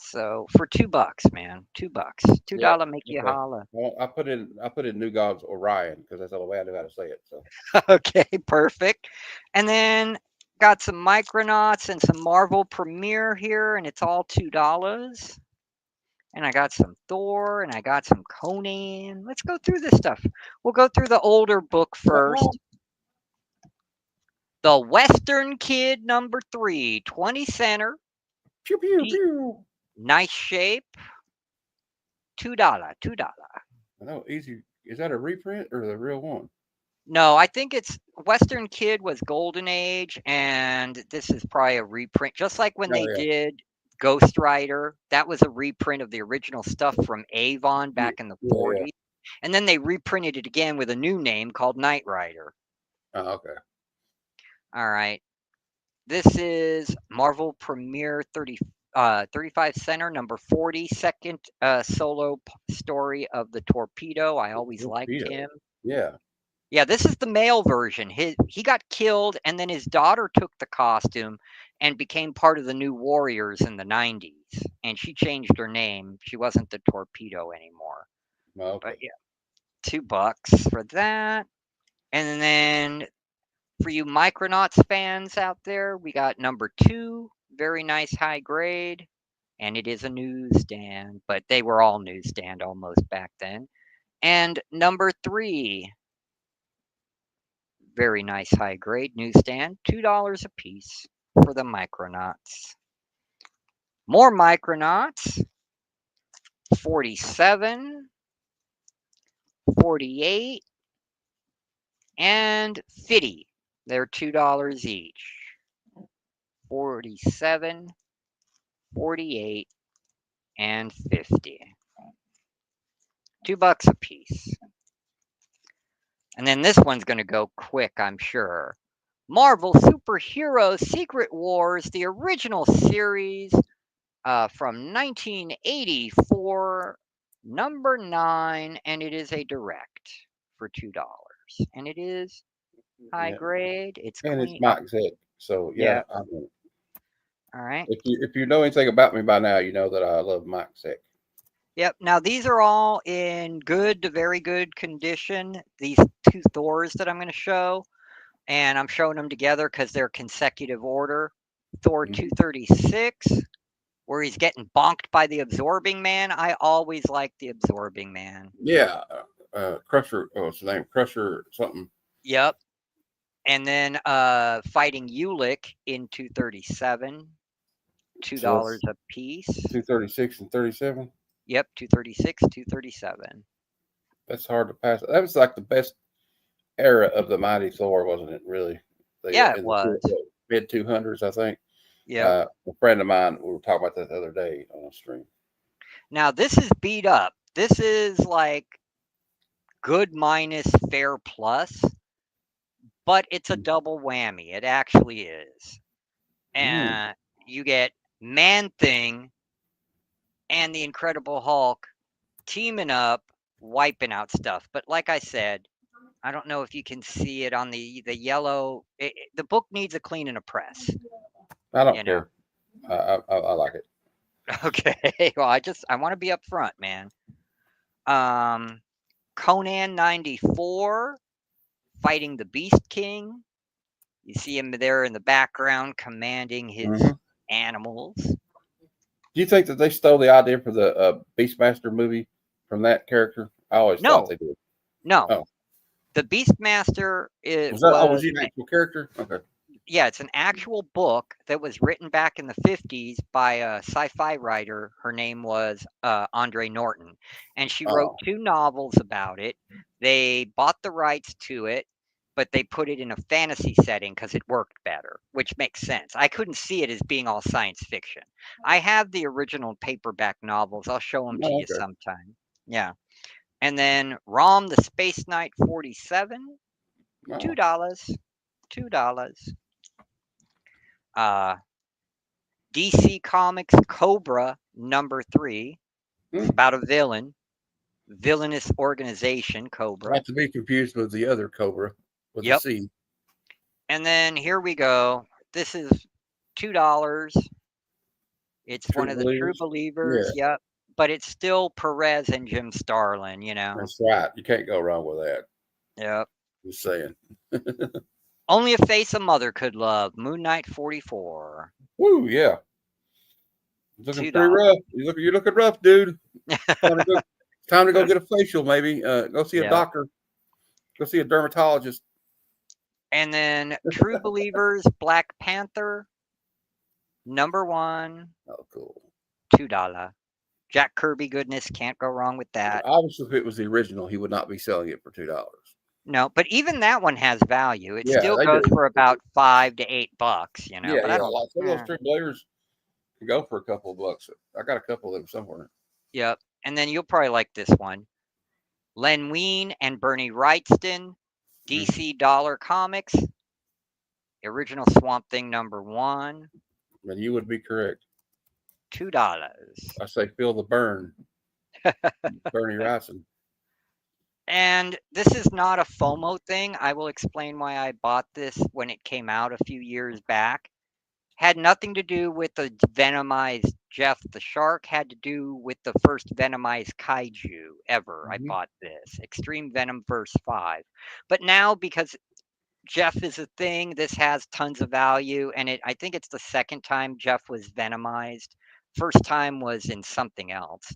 So for $2, man, $2, Yeah. $2 make you Okay. holla. Well, I put in New Gods Orion because that's the only way I knew how to say it. So Okay, perfect. And then got some Micronauts and some Marvel Premiere here, and it's all $2. And I got some Thor, and I got some Conan. Let's go through this stuff. We'll go through the older book uh-oh. first. The Western Kid number 3, 20 center, Pew pew deep, pew. nice shape, $2, $2. I know. Easy. Is that a reprint or the real one? No, I think it's Western Kid was Golden Age, and this is probably a reprint. Just like when Oh they yeah. did Ghost Rider, that was a reprint of the original stuff from Avon Yeah. back in the Yeah. Yeah. 40s. And then they reprinted it again with a new name called Knight Rider. Oh, okay. All right. This is Marvel Premiere 35 center, number 40, second solo story of the Torpedo. I always liked Torpedo. him. Yeah. Yeah, this is the male version. He got killed, and then his daughter took the costume and became part of the New Warriors in the 90s. And she changed her name. She wasn't the Torpedo anymore. Oh, But okay. yeah, $2 for that. And then for you Micronauts fans out there, we got number 2, very nice high grade. And it is a newsstand, but they were all newsstand almost back then. And number 3, very nice high grade newsstand, $2 a piece for the Micronauts. More Micronauts, 47, 48, and 50. They're $2 each. 47, 48, and 50. $2 a piece. And then this one's going to go quick, I'm sure. Marvel Superhero Secret Wars, the original series from 1984, number 9, and it is a direct for $2. And it is high Yeah. grade. It's And it's clean. Mike Zeck. So yeah. Yeah. All right. If you know anything about me by now, you know that I love Mike Zeck. Yep. Now these are all in good to very good condition. These two Thors that I'm going to show, and I'm showing them together because they're consecutive order. Thor Mhm. 236, where he's getting bonked by the Absorbing Man. I always liked the Absorbing Man. Yeah. Crusher. Oh, what's his name? Crusher something. Yep. And then fighting Ulick in 237, So $2 that's a piece. 236 and 37. Yep, 236, 237. That's hard to pass. That was like the best era of the Mighty Thor, wasn't it? Really, Yeah, it in was. the mid 200s, I think. Yep. A friend of mine, we were talking about that the other day on a stream. Now this is beat up. This is like good minus fair plus, but it's a double whammy. It actually is. Mm. And you get Man Thing and the Incredible Hulk teaming up, wiping out stuff. But like I said, I don't know if you can see it on the yellow. The book needs a clean and a press. I don't You know. care. I like it. Okay. Well, I want to be up front, man. Um, Conan 94 fighting the Beast King. You see him there in the background commanding his Hmm. animals. Do you think that they stole the idea for the Beastmaster movie from that character? I always thought No, they did. no. Oh, The Beastmaster it was that? Oh, was was he an actual character? Okay. yeah, it's an actual book that was written back in the 50s by a sci-fi writer. Her name was Andre Norton, and she wrote Oh, 2 novels about it. They bought the rights to it, but they put it in a fantasy setting because it worked better, which makes sense. I couldn't see it as being all science fiction. I have the original paperback novels. I'll show them to oh, you okay. sometime. Yeah. And then Rom the Space Knight 47, Oh. $2. $2. Uh, DC Comics Cobra number 3. It's Hmm. about a villainous organization, Cobra. Not to be confused with the other Cobra with a Yep. C. And then here we go. This is $2. It's one True of the true believers. believers, Yeah, yep, but it's still Perez and Jim Starlin, you know? that's right. You can't go wrong with that. Yep. Just saying. Only a Face a Mother Could Love, Moon Knight 44, Woo, yeah. It's looking pretty $2. rough. You're looking rough, dude. Time to go. Time to go get a facial, maybe. Go see a Yep. doctor. Go see a dermatologist. And then True Believers, Black Panther, #1, Oh, cool. $2. Jack Kirby goodness, can't go wrong with that. Obviously, if it was the original, he would not be selling it for $2. No, but even that one has value. It Yeah, still they goes do. for about $5 to $8, you know. Yeah, But I yeah. don't. Like some of those Eh, true believers can go for a couple of bucks. I got a couple of them somewhere. yep. And then you'll probably like this one. Len Wein and Bernie Wrightston, Mm. DC Dollar Comics, original Swamp Thing #1, And you would be correct. $2. I say feel the burn, Bernie Wrightson. And this is not a FOMO thing. I will explain why I bought this when it came out a few years back. Had nothing to do with the venomized Jeff the Shark, had to do with the first venomized kaiju ever. I Mm-hmm. bought this Extreme Venom Verse 5. But now, because Jeff is a thing, this has tons of value. And I think it's the second time Jeff was venomized. First time was in something else.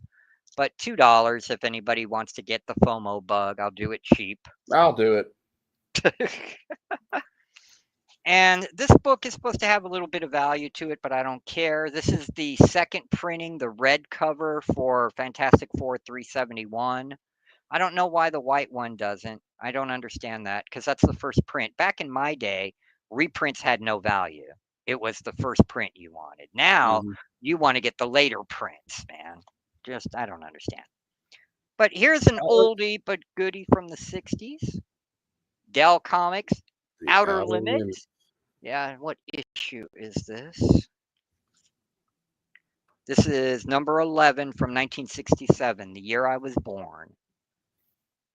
But $2 if anybody wants to get the FOMO bug, I'll do it cheap. I'll do it. And this book is supposed to have a little bit of value to it, but I don't care. This is the second printing, the red cover for Fantastic Four 371. I don't know why the white one doesn't. I don't understand that because that's the first print. Back in my day, reprints had no value. It was the first print you wanted. Now Mm-hmm. you want to get the later prints, man. Just, I don't understand. But here's an oldie but goodie from the 60s. Dell Comics, The Outer outer limit. Limits. Yeah, what issue is this? This is number 11 from 1967, the year I was born.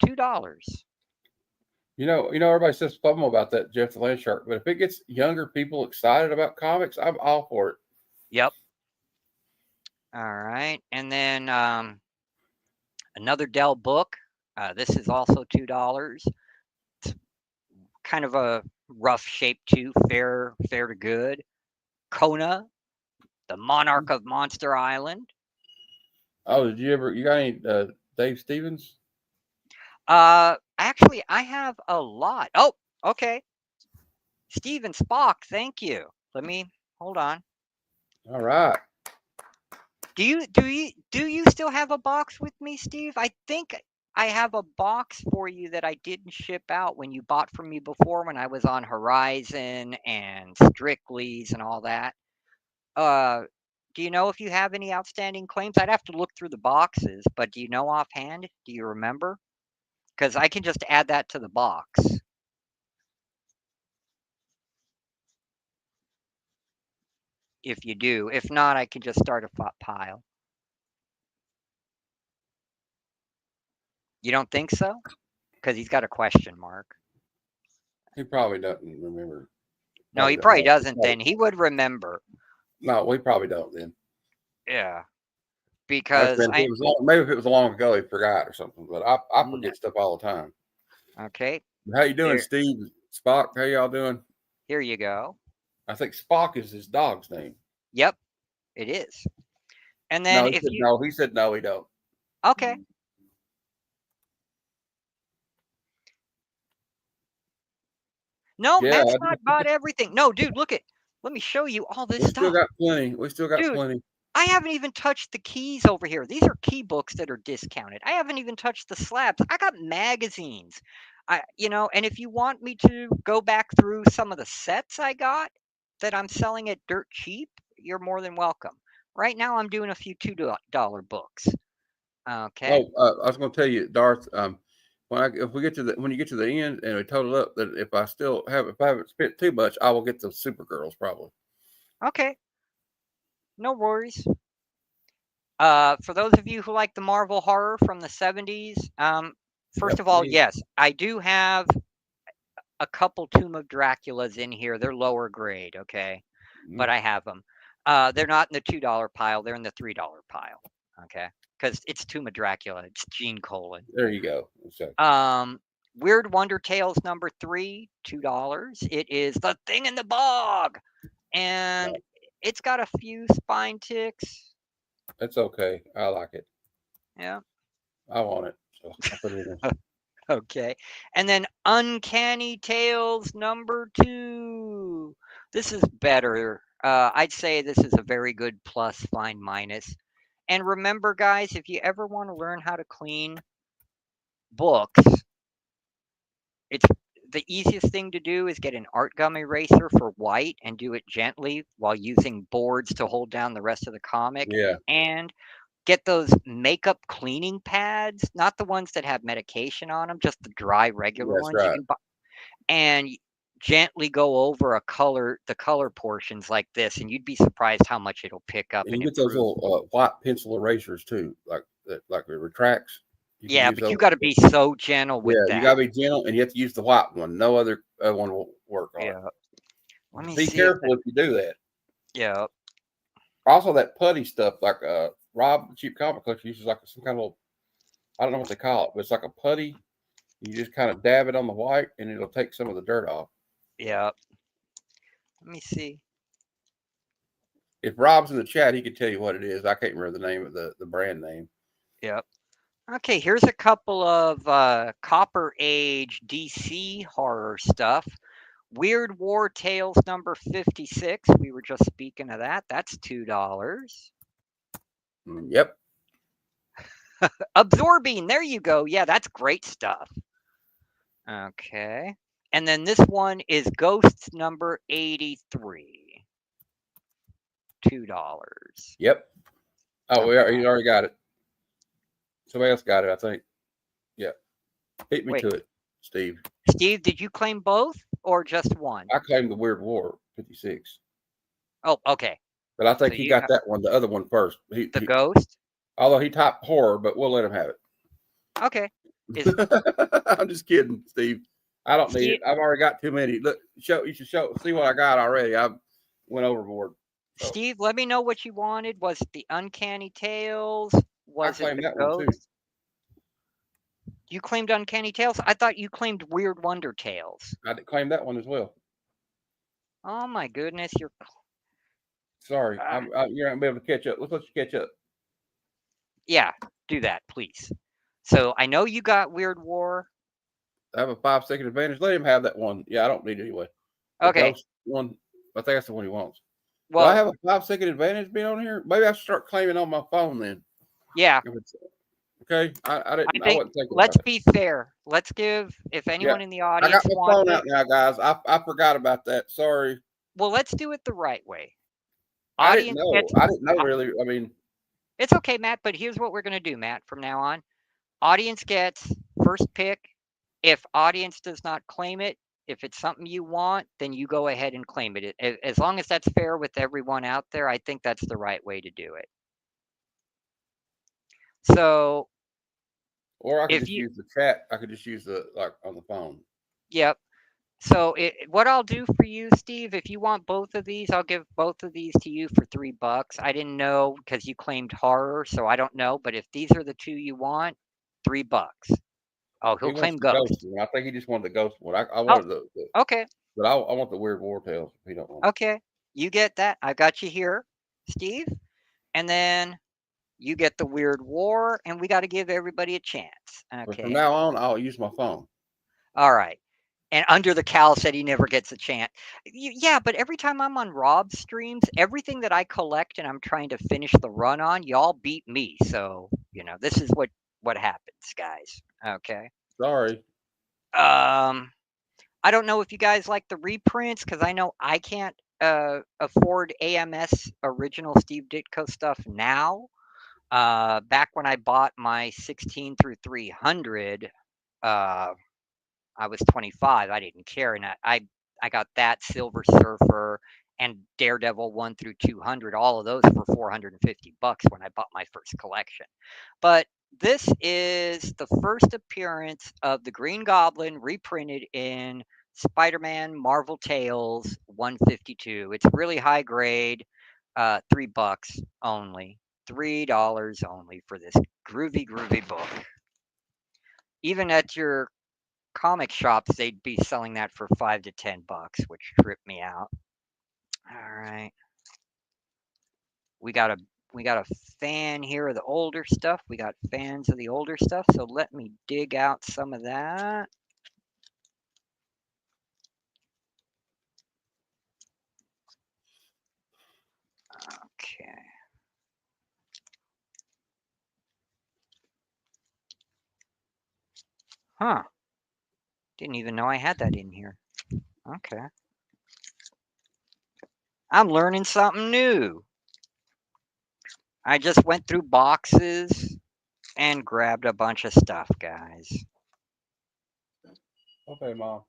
$2. Everybody says FOMO about that Jeff the Land Shark, but if it gets younger people excited about comics, I'm all for it. Yep. All right. And then another Dell book. This is also $2. It's kind of a rough shape too, fair to good. Kona, the Monarch of Monster Island. Oh, you got any Dave Stevens? Actually, I have a lot. Oh, okay. Steven Spock, thank you. Let me hold on. All right. Do you still have a box with me, Steve? I think I have a box for you that I didn't ship out when you bought from me before when I was on Horizon and Strictly's and all that. Uh, do you know if you have any outstanding claims? I'd have to look through the boxes, but do you know offhand? Do you remember? Because I can just add that to the box if you do. If not, I can just start a pile. You don't think so? Because he's got a question mark. He probably doesn't remember. No, Probably he doesn't probably know. doesn't then. He would remember. No, we probably don't then. Yeah. Or if Because it was long, maybe if it was long ago, he forgot or something. But I no. forget stuff all the time. Okay, How you doing, there Steve? Spock? How y'all doing? here you go. I think Spock is his dog's name. Yep, it is. And then No, he if said you no. He said no. He don't. okay. No, Yeah, Matt's not bought everything. No, dude, look at let me show you all this we still stuff. got plenty. We still got Dude, plenty. I haven't even touched the keys over here. These are key books that are discounted. I haven't even touched the slabs. I got magazines. And if you want me to go back through some of the sets I got that I'm selling at dirt cheap, you're more than welcome. Right now I'm doing a few $2 books. Okay. Oh, I was going to tell you, Darth. If we get to when you get to the end and we total up, that if I haven't spent too much, I will get the Supergirls probably. Okay. No worries. For those of you who like the Marvel horror from the 70s, first Yep. of all, yes, I do have a couple Tomb of Draculas in here. They're lower grade, okay, Mm-hmm. but I have them. They're not in the $2 pile. They're in the $3 pile. Okay, because it's Tuma Dracula. It's Gene Colan. There you go. So, Um, Weird Wonder Tales number three, $2. It is The Thing in the Bog, and it's got a few spine ticks. that's okay. I like it. Yeah. I want it. So I'll put it in there. Okay. And then Uncanny Tales number two. This is better. I'd say this is a very good plus, fine minus. And remember, guys, if you ever want to learn how to clean books, it's the easiest thing to do is get an art gum eraser for white and do it gently while using boards to hold down the rest of the comic. Yeah. And get those makeup cleaning pads, not the ones that have medication on them, just the dry regular That's ones you right. can buy, and gently go over the color portions like this, and you'd be surprised how much it'll pick up And and you get those improve. little white pencil erasers too, like that, like it retracts. You can Yeah, use but you those. got to be so gentle with Yeah, you that. gotta be gentle, and you have to use the white one. No other one will work on it. Yeah. Let me Be see if that. careful if you do that. Yeah. Also, that putty stuff, like Rob, the cheap comic collector, uses like some kind of little, I don't know what they call it, but it's like a putty. You just kind of dab it on the white, and it'll take some of the dirt off. Yeah. Let me see. If Rob's in the chat, he could tell you what it is. I can't remember the name of the brand name. Yeah. Okay, here's a couple of Copper Age DC horror stuff. Weird War Tales number 56. We were just speaking of that. That's $2. Yep. Absorbing. There you go. Yeah, that's great stuff. Okay. And then this one is Ghosts number 83. $2. Yep. Oh, Okay. you already got it. Somebody else got it, I think. Yep. Beat me Wait, to it, Steve. Steve, did you claim both or just one? I claimed the Weird War 56, Oh, okay. but I So think he you got have that one, the other one first. the Ghost. Although he typed horror, but we'll let him have Okay. Is it. I'm just kidding, Steve. I don't need Steve it. I've already got too many. Look, you should see what I got already. I went overboard. So Steve, let me know what you wanted. Was it the Uncanny Tales? I Was it claimed the that one too. Ghost? You claimed Uncanny Tales? I thought you claimed Weird Wonder Tales. I did claim that one as well. Oh my goodness, you're Sorry, uh, you're not gonna be able to catch up. Let's let you catch up. yeah, do that, please. So I know you got Weird War. I have a 5 second advantage. Let him have that one. Yeah, I don't need it anyway. The Okay. ghost one, I think that's the one he wants. Do I Well, have a 5 second advantage being on here? Maybe I should start claiming on my phone then. yeah, If it's okay. I I didn't. I think wasn't thinking let's about it. be fair. Let's give if Yeah, anyone in the I got audience my wants phone it. out now, guys. I forgot about that. Sorry, Well, let's do it the right way. I didn't Audience know. gets I didn't know really. I mean, it's okay, Matt, but here's what we're going to do, Matt, from now on. Audience gets first pick. If audience does not claim it, if it's something you want, then you go ahead and claim it. As long as that's fair with everyone out there, I think that's the right way to do it. So, or I could if just you, use the chat. I could just use the like on the phone. yep. So, what I'll do for you, Steve, if you want both of these, I'll give both of these to you for $3. I didn't know because you claimed horror, so I don't know. But if these are the two you want, $3. Oh, he'll He wants claim the ghost ghost. one. I think he just wanted the ghost one. I Oh, wanted the okay. but I want the weird war tales if he don't want it. Okay. You get that. I got you here, Steve. And then you get the Weird War, and we got to give everybody a chance. But from Okay. now on, I'll use my phone. All right. And Under the Cowl said he never gets a chance. Yeah, but every time I'm on Rob's streams, everything that I collect and I'm trying to finish the run on, y'all beat me. So, this is what happens, guys. Okay. Sorry. Um I don't know if you guys like the reprints because I know I can't afford AMS original Steve Ditko stuff now. Back when I bought my 16 through 300, uh, I was 25. I didn't care, and I got that Silver Surfer and Daredevil 1 through 200, all of those for $450 when I bought my first collection. But this is the first appearance of the Green Goblin reprinted in Spider-Man Marvel Tales 152. It's really high grade. $3 only. $3 only for this groovy book. Even at your comic shops, they'd be selling that for $5 to $10, which tripped me out. All right, we got a we got a fan here of the older stuff. We got fans of the older stuff. So let me dig out some of that. Okay. Huh. Didn't even know I had that in here. Okay. I'm learning something new. I just went through boxes and grabbed a bunch of stuff, guys. Okay, Mom.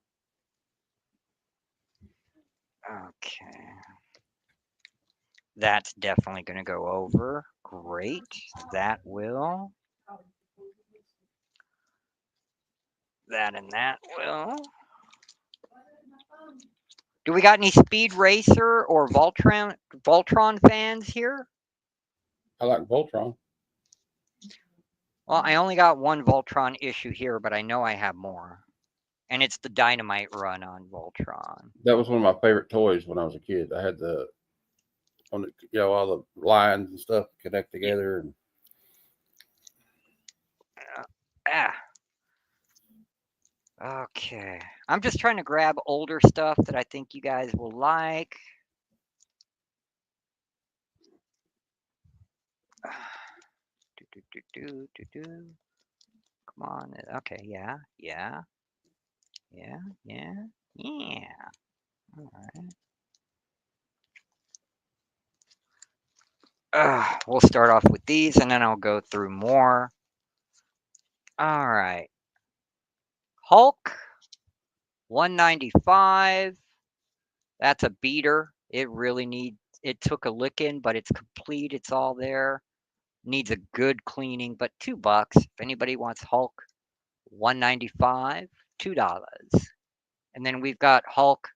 Okay. That's definitely going to go over. Great. That will. That and that will. Do we got any Speed Racer or Voltron fans here? I like Voltron. Well, I only got one Voltron issue here, but I know I have more. And it's the Dynamite run on Voltron. That was one of my favorite toys when I was a kid. I had all the lines and stuff connect together. And Ah. Okay. I'm just trying to grab older stuff that I think you guys will like. Do, do, do, do, do, do. Come on. Okay. Yeah. Yeah. Yeah. Yeah. Yeah. All right. We'll start off with these and then I'll go through more. All right. Hulk 195. That's a beater. It took a licking, but it's complete. It's all there. Needs a good cleaning, but $2. If anybody wants Hulk 195, $2. And then we've got Hulk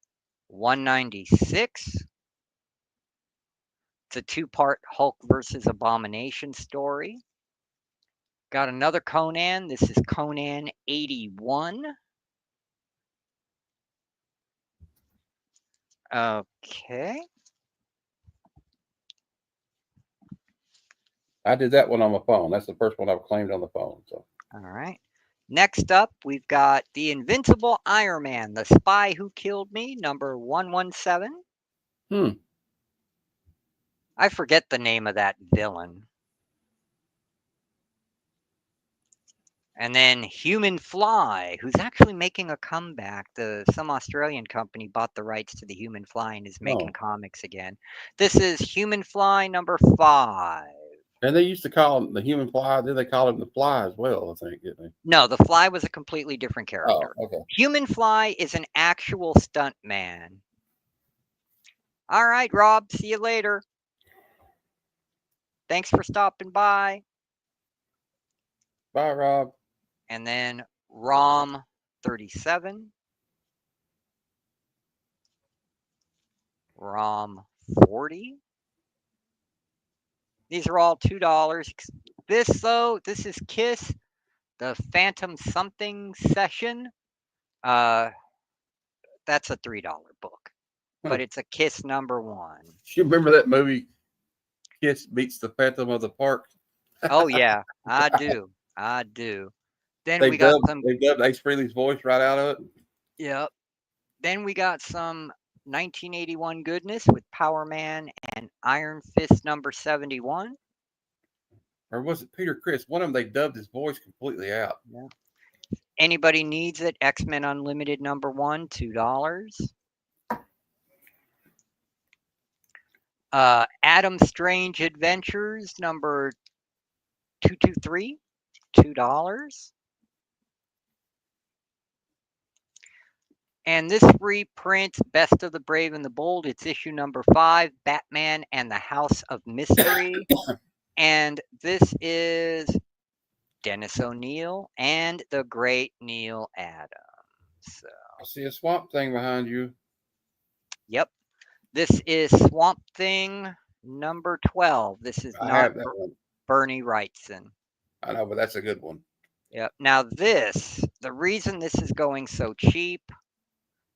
196. It's a two-part Hulk versus Abomination story. Got another Conan. This is Conan 81. Okay. I did that one on my phone. That's the first one I've claimed on the phone. So All right. Next up, we've got The Invincible Iron Man, The Spy Who Killed Me, number 117. hmm. I forget the name of that villain. And then Human Fly, who's actually making a comeback. Some Australian company bought the rights to the Human Fly and is making Oh. comics again. This is Human Fly number 5. And they used to call him the human fly. Then they called him the fly as well, I think, didn't they? No, the Fly was a completely different Oh, character. okay. Human Fly is an actual stunt man. All right, Rob, see you later. Thanks for stopping by. Bye, Rob. And then ROM 37, ROM 40. These are all $2. This is Kiss, the Phantom Something Session. That's a $3 book, but it's a Kiss number 1. You remember that movie, Kiss Meets the Phantom of the Park? Oh yeah, I do. I do. Then They we got dubbed some. they dubbed Ace Frehley's voice right out of it. Yep. Then we got some 1981 goodness with Power Man and Iron Fist number 71. Or was it Peter Chris? One of them they dubbed his voice completely out. Yeah. Anybody needs it? X-Men Unlimited number 1, $2. Adam Strange Adventures number 223, $2. And this reprint, Best of the Brave and the Bold, it's issue number 5, Batman and the House of Mystery. And this is Dennis O'Neil and the great Neil Adams. So, I see a swamp thing behind you. yep. This is Swamp Thing Number 12. This is I not have that one. Bernie Wrightson. I know, but that's a good one. Yep. Now the reason this is going so cheap,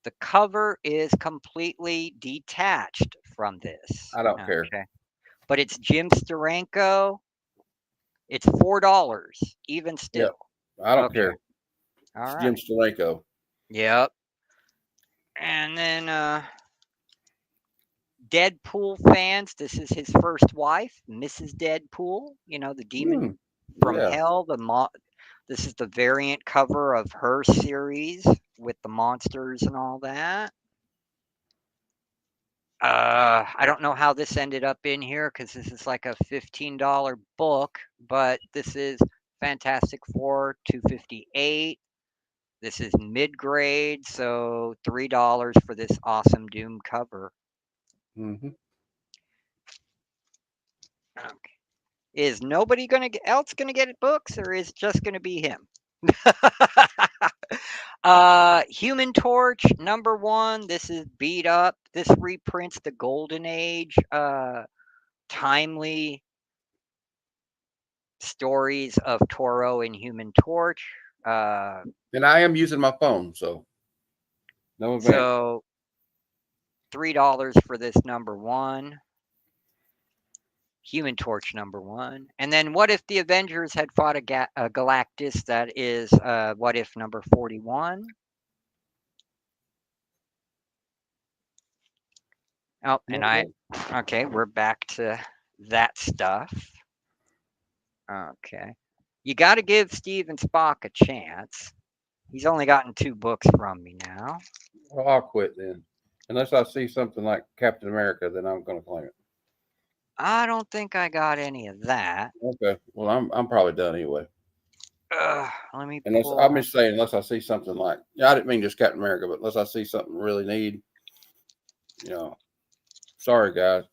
the cover is completely detached from this. I don't care. Okay. But it's Jim Steranko. It's $4, even Yep. still. I don't Okay. care. All It's Jim right. Steranko. Yep. And then Deadpool fans, this is his first wife, Mrs. Deadpool, the demon Hmm. from Yeah. hell, this is the variant cover of her series with the monsters and all that. I don't know how this ended up in here because this is like a $15 book, but this is Fantastic Four 258. This is mid grade, so $3 for this awesome Doom cover. Hmm. Okay. Is nobody else gonna get books, or is it just gonna be him? Human Torch #1. This is beat up. This reprints the Golden Age, timely stories of Toro and Human Torch. Uh, And I am using my phone, so no advantage. so $3 for this #1. Human Torch #1. And then what if the Avengers had fought a Galactus? That is what if #41. Oh, and No, okay, we're back to that stuff. Okay. You got to give Steve and Spock a chance. He's only gotten 2 books from me now. well, I'll quit then. Unless I see something like Captain America, then I'm going to claim it. I don't think I got any of that. Okay. Well, I'm probably done anyway. Let me Unless I'm pull. just saying, unless I see something like, yeah, I didn't mean just Captain America, but unless I see something really need, you know, sorry guys.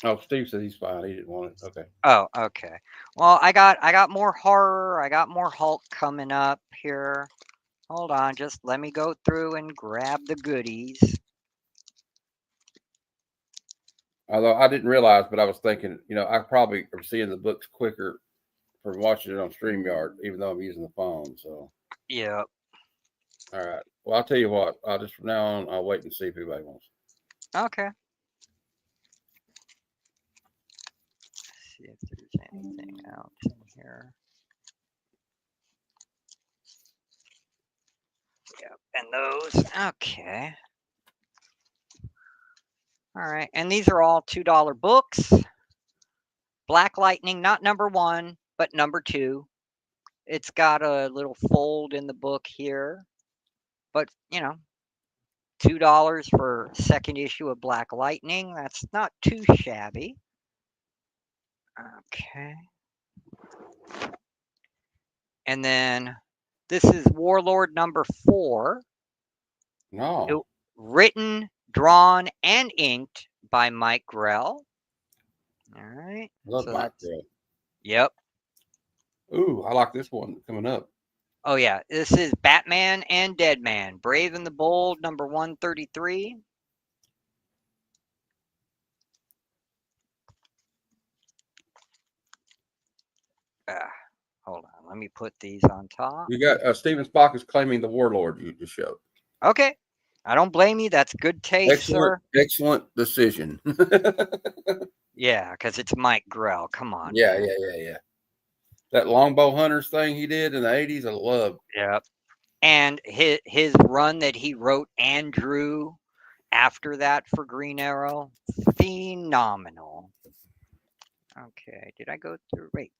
Oh, Steve said he's fine. He didn't want it. Okay. Oh, okay. Well, I got more horror. I got more Hulk coming up here. Hold on, just let me go through and grab the goodies. Although I didn't realize, but I was thinking, I probably am seeing the books quicker from watching it on StreamYard, even though I'm using the phone. So, Yep. all right. Well, I'll tell you what. I'll just from now on, I'll wait and see if anybody wants. Okay. See if there's anything else in here. Yep. And those. Okay. All right. And these are all $2 books. Black Lightning, not #1, but #2. It's got a little fold in the book here, but $2 for second issue of Black Lightning. That's not too shabby. Okay. And then this is Warlord #4. No, Written, drawn, and inked by Mike Grell. All right. I love So Mike that's, Grell. yep. Ooh, I like this one coming up. Oh, yeah. This is Batman and Deadman. Brave and the Bold, #133. Ah, hold on. Let me put these on top. You got Steven Spock is claiming the warlord you just showed. Okay. I don't blame you. That's good taste, Excellent, sir. excellent decision. Yeah, because it's Mike Grell. Come on, Yeah, man. yeah, yeah, yeah. That longbow hunters thing he did in the '80s, I love. Yep. And his run that he wrote and drew after that for Green Arrow, phenomenal. Okay, did I go through? Wait,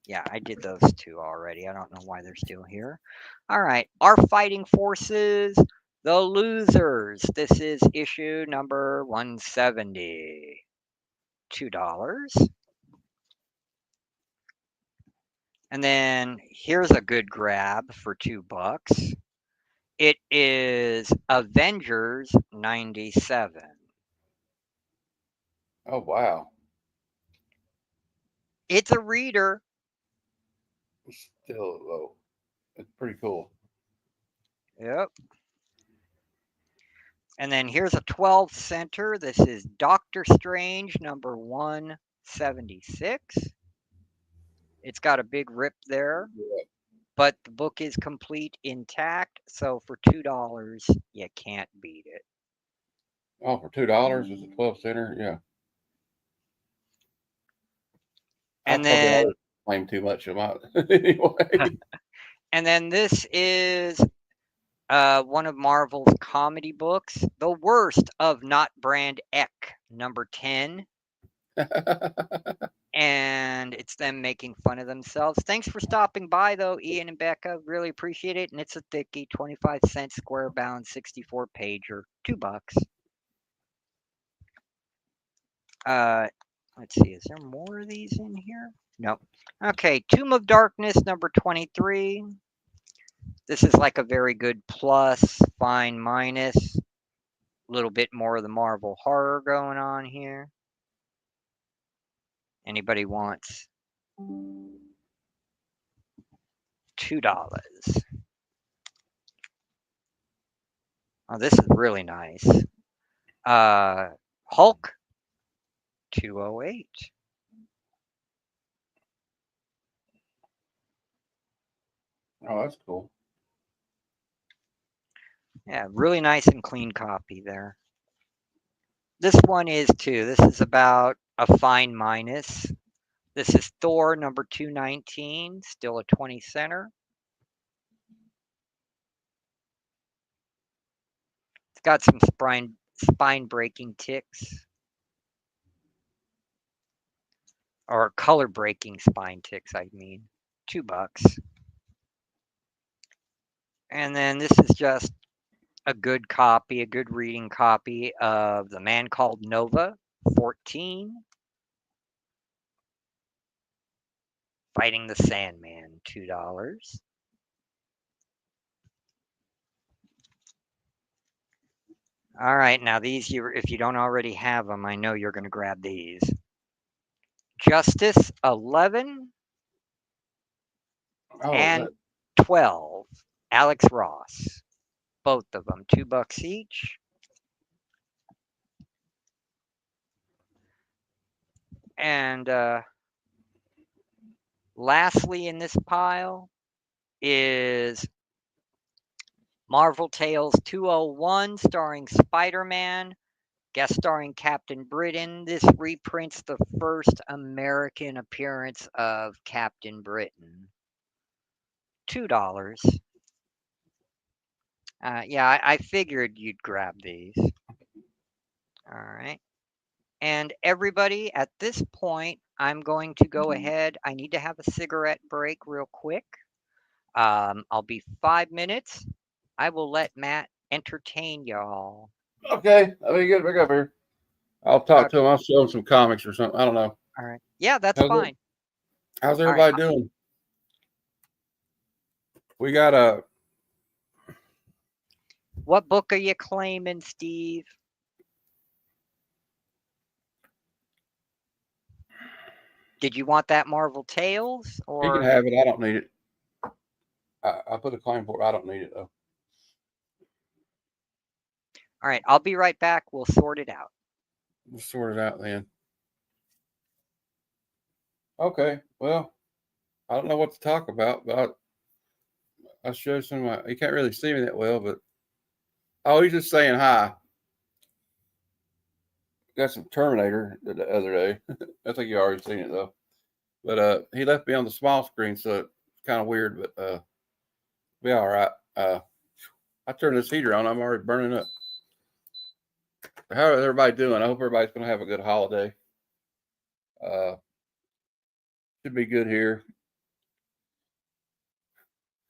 yeah, I did those 2 already. I don't know why they're still here. All right, Our Fighting Forces, The Losers. This is issue number 170. $2. And then here's a good grab for $2. It is Avengers 97. Oh wow, It's a reader. still though, it's pretty cool. Yep. And then here's a 12 center. This is Doctor Strange number 176. It's got a big rip there, but the book is complete intact. So for $2, you can't beat it. Oh, for $2 is a 12 center. Yeah, I And probably then already claim too much about anyway. and then this is one of Marvel's comedy books, The Worst of Not Brand Eck, number 10. And it's them making fun of themselves. Thanks for stopping by, though, Ian and Becca. Really appreciate it. And it's a thickie, 25 cents, square bound, 64 pager, $2. Uh, let's see, is there more of these in here? Nope. Okay, Tomb of Darkness, number 23. This is like a very good plus, fine minus. A little bit more of the Marvel horror going on here. Anybody wants $2? Oh, this is really nice. Hulk 208. Oh, that's cool. Yeah, really nice and clean copy there. This one is too. This is about a fine minus. This is Thor number 219, still a 20 center. It's got some spine breaking ticks, or color breaking spine ticks, I mean. $2. And then this is just a good copy, a good reading copy of The Man Called Nova 14, Fighting the Sandman, $2. All right, now these, if you don't already have them, I know you're going to grab these. Justice 11 Oh, and that, 12, Alex Ross, both of them, $2 each. And lastly in this pile is Marvel Tales 201, starring Spider-Man, guest starring Captain Britain. This reprints the first American appearance of Captain Britain. $2. Yeah, I figured you'd grab these. All right. And everybody, at this point, I'm going to go ahead. I need to have a cigarette break real quick. I'll be 5 minutes. I will let Matt entertain y'all. okay. I mean, get back up here. I'll talk to Okay. him. I'll show him some comics or something. I don't know. All right. Yeah, that's How's it? fine. How's All right. everybody doing? We got a. What book are you claiming, Steve? Did you want that Marvel Tales He can or? have it. I don't need it. I put a claim for it. I don't need it though. All right, I'll be right back. We'll sort it out. We'll sort it out then. Okay. Well, I don't know what to talk about, but I'll show some. You can't really see me that well, but oh, he's just saying hi. Got some Terminator the other day. I think you already seen it though. But he left me on the small screen, so it's kind of weird, but be all right. I turned this heater on. I'm already burning up. How is everybody doing? I hope everybody's going to have a good holiday. Uh, should be good here.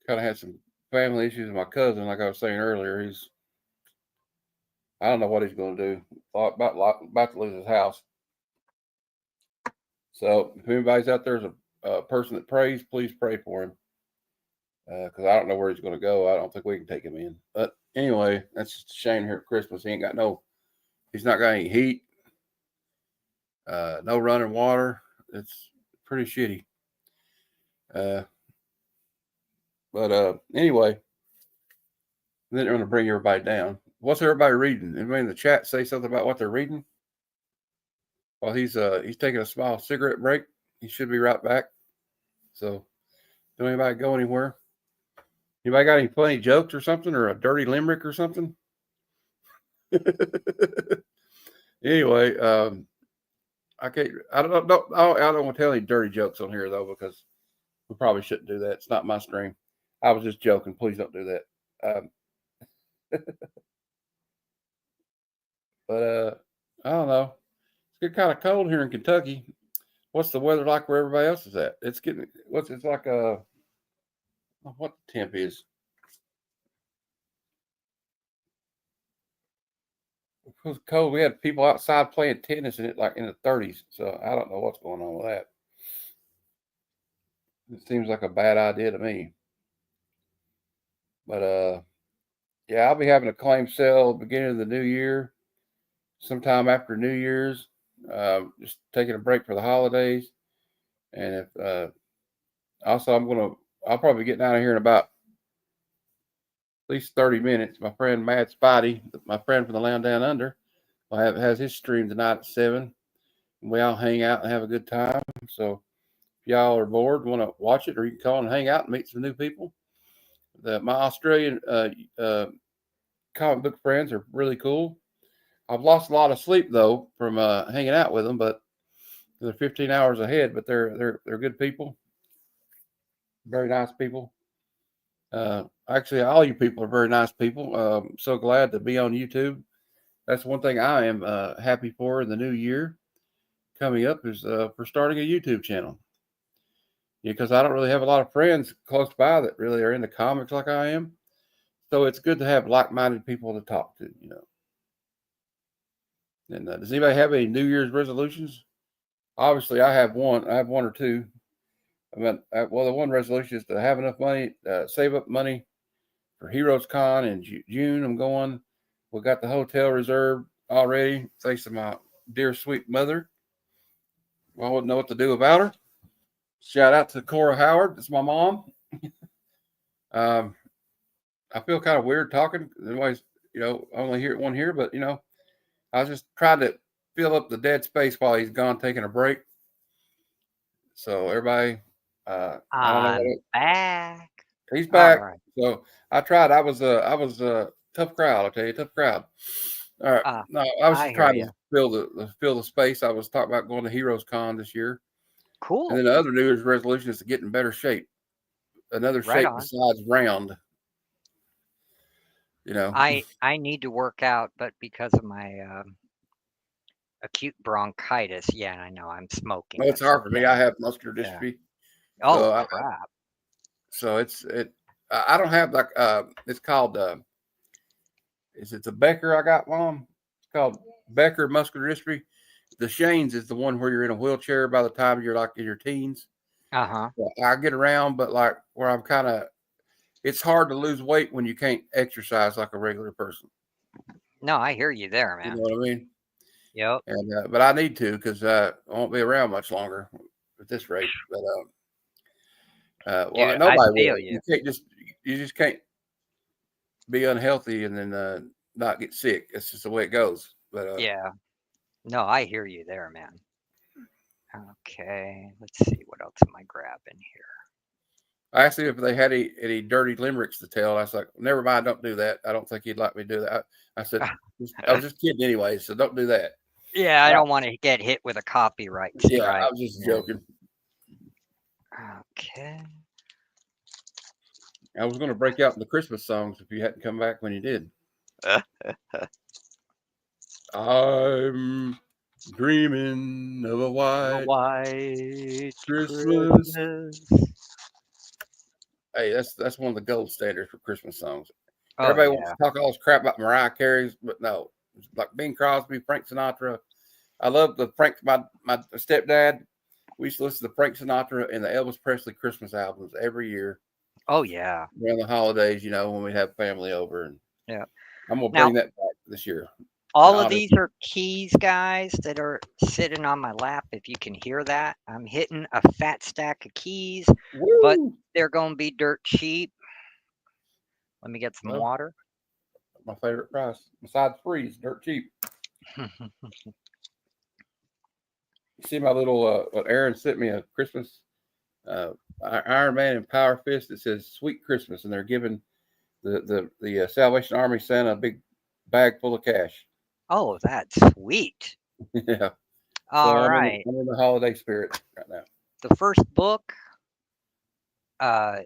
Kind of had some family issues with my cousin, like I was saying earlier. I don't know what he's going to do. About to lose his house. So if anybody's out there is a person that prays, please pray for him. Because I don't know where he's going to go. I don't think we can take him in. But anyway, that's just a shame here at Christmas. He's not got any heat, no running water. It's pretty shitty. Uh, but anyway, I didn't want to bring everybody down. What's everybody reading? Anybody in the chat say something about what they're reading? While he's taking a small cigarette break. He should be right back. So don't anybody go anywhere. Anybody got any funny jokes or something, or a dirty limerick or something? Anyway, I can't. I don't want to tell any dirty jokes on here though, because we probably shouldn't do that. It's not my stream. I was just joking. Please don't do that. But I don't know. It's getting kind of cold here in Kentucky. What's the weather like where everybody else is at? It's getting it's like what the temp is. It was cold. We had people outside playing tennis in it like in the 30s. So I don't know what's going on with that. It seems like a bad idea to me. But yeah, I'll be having a claim sale beginning of the new year, sometime after New Year's. Just taking a break for the holidays, and if also I'll probably get down here in about at least 30 minutes. My friend Matt Spotty, my friend from the Land Down Under, has his stream tonight at 7. We all hang out and have a good time. So if y'all are bored, want to watch it, or you can call and hang out and meet some new people. My Australian comic book friends are really cool. I've lost a lot of sleep though from hanging out with them, but they're 15 hours ahead. But they're good people, very nice people. Actually, all you people are very nice people. So glad to be on YouTube. That's one thing I am happy for in the new year coming up is for starting a YouTube channel. Because I don't really have a lot of friends close by that really are into comics like I am. So it's good to have like-minded people to talk to, And does anybody have any New Year's resolutions? Obviously, I have one. I have one or two. Well, the one resolution is to have enough money, save up money for Heroes Con in June. I'm going. We got the hotel reserved already, thanks to my dear sweet mother. I wouldn't know what to do about her. Shout out to Cora Howard. That's my mom. I feel kind of weird talking. Anyways, I only hear one here, but I was just trying to fill up the dead space while he's gone taking a break. So everybody, I don't know I'm back. he's All back. right. So I tried. I was a tough crowd. I'll tell you, tough crowd. All right. Uh, No, I was I just hear trying you. to fill the space. I was talking about going to Heroes Con this year, and Cool. then the other New Year's resolution is to get in better shape. Another Right shape on. besides round. I need to work out, but because of my acute bronchitis, yeah, I know I'm smoking. No, it's That's the hard for me. I thing. have muscular Yeah. dystrophy, Oh so crap. I don't have like it's called is it the Becker I got, Mom? It's called Becker muscular dystrophy. The Shane's is the one where you're in a wheelchair by the time you're like in your teens. Uh-huh. I get around, but like where I'm kind of, it's hard to lose weight when you can't exercise like a regular person. No, I hear you there, You man. know what I mean? Yep. And but I need to because I won't be around much longer at this rate. But well, Dude, I nobody feel will. you. You just can't be unhealthy and then not get sick. It's just the way it goes. But Yeah. No, I hear you there, man. Okay. Let's see what else am I grabbing here. I asked him if they had any dirty limericks to tell. I was like, never mind, don't do that. I don't think he'd like me to do that. I said, I was just kidding anyway, so don't do that. Yeah, I don't want to get hit with a copyright Yeah, I strike. was just Yeah. joking. Okay. I was going to break out in the Christmas songs if you hadn't come back when you did. I'm dreaming of a A white white Christmas. Christmas. Hey, that's one of the gold standards for Christmas songs. Oh Everybody wants yeah. to talk all this crap about Mariah Carey's, but no, it's like Bing Crosby, Frank Sinatra. I love the Frank. My stepdad. We used to listen to Frank Sinatra and the Elvis Presley Christmas albums every year Oh yeah. around the holidays. When we have family over, and Yeah. I'm gonna Now, bring that back this year. all of Honest. these are keys, guys, that are sitting on my lap. If you can hear that, I'm hitting a fat stack of keys, but Woo! they're going to be dirt cheap. Let me get some Well, water. My favorite price. Besides free, it's dirt cheap. You see my little what Aaron sent me a Christmas uh, Iron Man and Power Fist. It says "Sweet Christmas," and they're giving the Salvation Army Santa a big bag full of cash. Oh, that's sweet. Yeah. So All right. I'm in the holiday spirit right now. The first book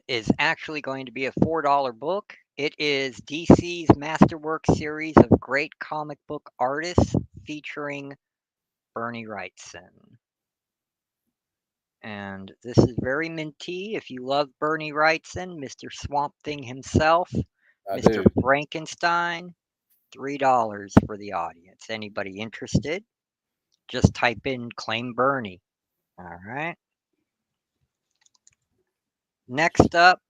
is actually going to be a $4 book. It is DC's Masterwork series of great comic book artists featuring Bernie Wrightson. And this is very minty. If you love Bernie Wrightson, Mr. Swamp Thing himself, I Mr. do. Frankenstein, $3 for the audience. Anybody interested? Just type in claim Bernie. All right. Next up,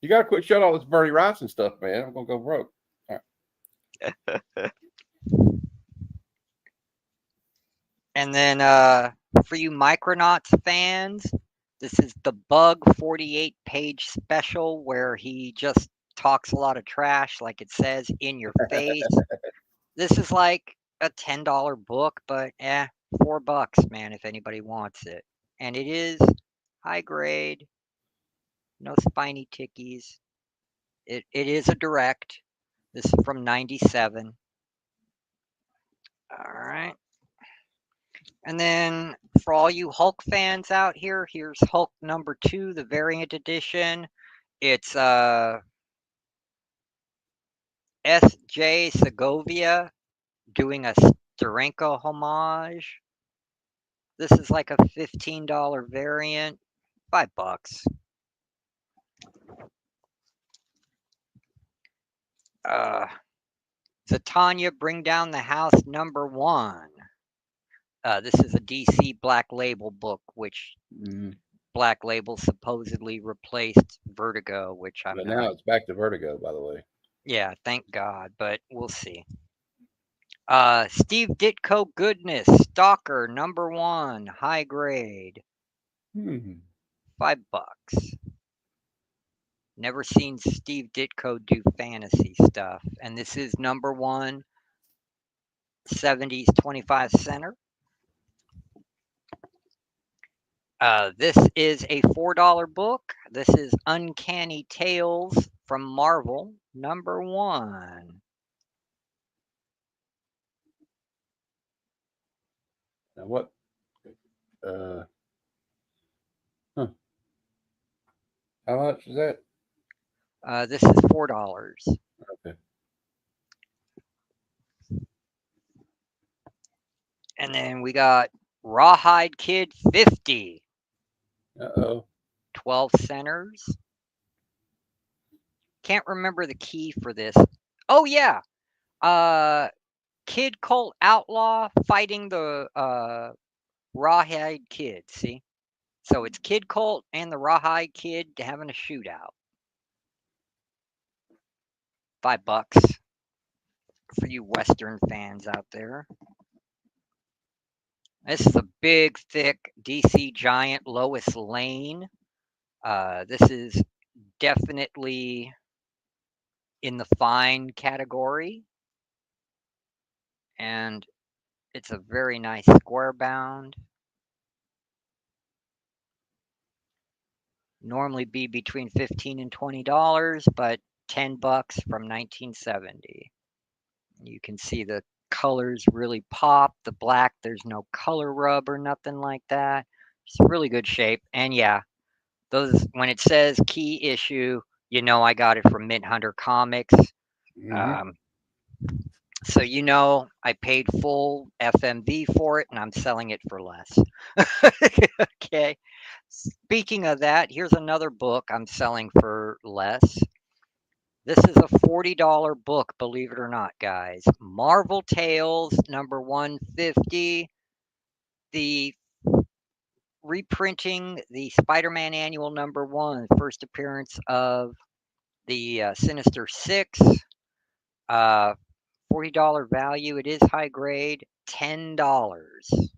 You got to quit showing all this Bernie Wrightson stuff, man. I'm gonna go broke. All and then for you Micronauts fans, this is the Bug 48 page special where he just talks a lot of trash, like it says, in your face. This is like a $10 book, but $4, man, if anybody wants it. And it is high grade, no spiny tickies. It is a direct. This is from 97. All right. And then for all you Hulk fans out here, here's Hulk #2, the variant edition. It's S.J. Segovia doing a Steranko homage. This is like a $15 variant, $5. Uh, Zatanna Bring Down the House #1. This is a DC Black Label book, which mm-hmm. Black Label supposedly replaced Vertigo, which I'm But not. now it's back to Vertigo, by the way. Yeah, thank God, but we'll see. Steve Ditko Goodness, Stalker #1, high grade, Hmm. $5. Never seen Steve Ditko do fantasy stuff, and this is #1, 70s 25 center. This is a $4 book. This is Uncanny Tales from Marvel #1. Now what? Uh, huh. How much is that? This is $4. Okay. And then we got Rawhide Kid 50, Uh-oh. 12 centers. Can't remember the key for this. Oh yeah, Kid Colt Outlaw fighting the Rawhide Kid. See, so it's Kid Colt and the Rawhide Kid having a shootout. $5 for you Western fans out there. This is a big, thick DC giant Lois Lane. This is definitely in the fine category, and it's a very nice square bound. Normally be between $15 and $20, but $10 from 1970. You can see the colors really pop. The black, there's no color rub or nothing like that. It's really good shape. And yeah, those when it says key issue, you know I got it from Mint Hunter Comics. Mm-hmm. Um, so you know I paid full FMV for it and I'm selling it for less. Okay. Speaking of that, here's another book I'm selling for less. This is a $40 book, believe it or not, guys. Marvel Tales #150. The reprinting the Spider-Man Annual #1, first appearance of the Sinister Six. $40 value. It is high grade. $10.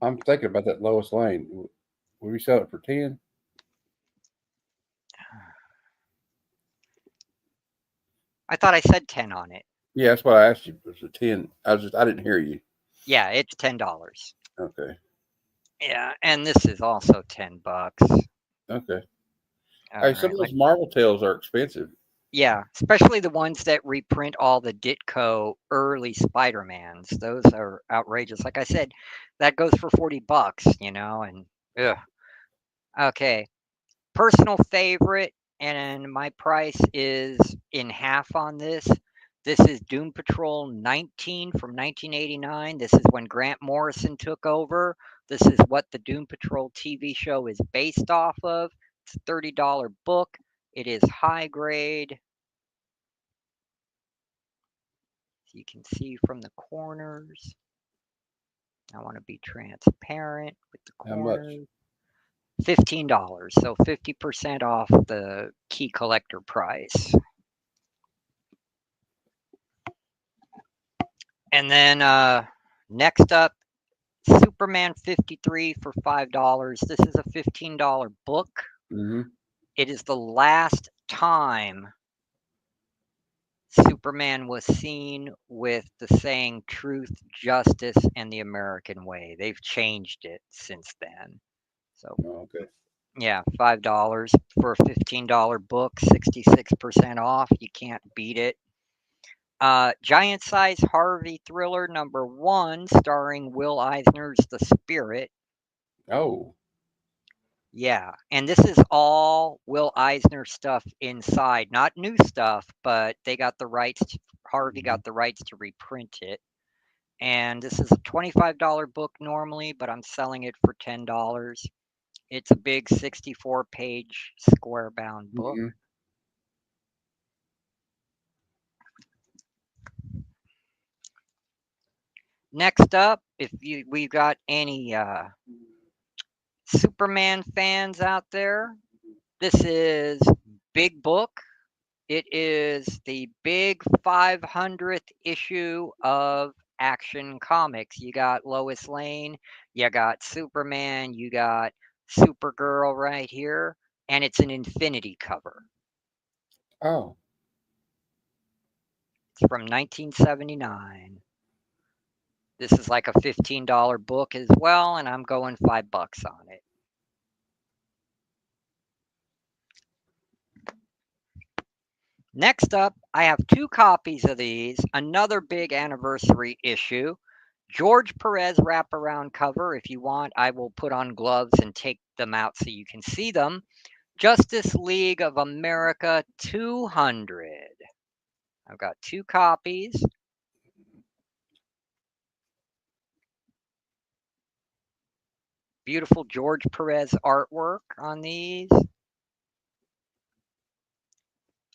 I'm thinking about that Lois Lane. Will we sell it for 10? I thought I said 10 on it. Yeah, that's what I asked you. Was it 10? I didn't hear you. Yeah, it's $10. Okay. Yeah, and this is also $10. Okay. All Hey, some right. of those Marvel tales are expensive. Yeah, especially the ones that reprint all the Ditko early Spider-Mans. Those are outrageous. Like I said, that goes for $40, and ugh. Okay. Personal favorite, and my price is in half on this. This is Doom Patrol 19 from 1989. This is when Grant Morrison took over. This is what the Doom Patrol TV show is based off of. It's a $30 book. It is high grade. You can see from the corners. I want to be transparent with the How much? corners. $15, so 50% off the key collector price. And then next up, Superman 53 for $5. This is a $15 book. Mm-hmm. It is the last time Superman was seen with the saying truth, justice, and the American way. They've changed it since then. So, Oh, okay. yeah, $5 for a $15 book, 66% off. You can't beat it. Giant Size Harvey Thriller #1, starring Will Eisner's The Spirit. Oh. Yeah, and this is all Will Eisner stuff inside, not new stuff, but they got the rights. Harvey Mhm. got the rights to reprint it. And this is a $25 book normally, but I'm selling it for $10. It's a big 64-page square bound book. Mhm. Next up, if we got any Superman fans out there, this is Big Book. It is the big 500th issue of Action Comics. You got Lois Lane, you got Superman, you got Supergirl right here, and it's an infinity cover. Oh. It's from 1979. This is like a $15 book as well, and I'm going $5 on it. Next up, I have two copies of these, another big anniversary issue. George Perez wraparound cover. If you want, I will put on gloves and take them out so you can see them. Justice League of America 200. I've got two copies. Beautiful George Perez artwork on these.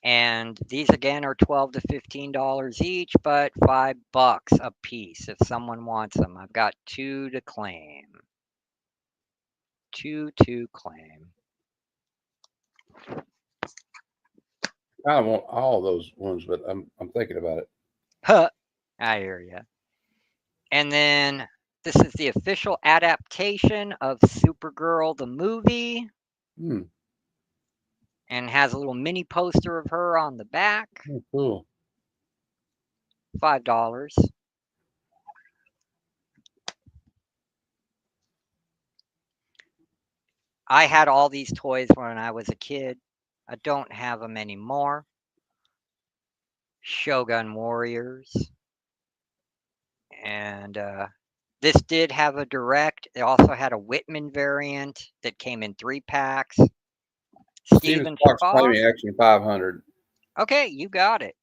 And these again are $12 to $15 each, but $5 a piece if someone wants them. I've got two to claim. Two to claim. I don't want all those ones, but I'm thinking about it. Huh. I hear you. And then this is the official adaptation of Supergirl the movie Hmm. and has a little mini poster of her on the back. Oh, cool. $5. I had all these toys when I was a kid. I don't have them anymore. Shogun Warriors. And this did have a direct. It also had a Whitman variant that came in 3 packs. Steven Stephen Sparks Sparks. claiming Action 500. Okay, you got it.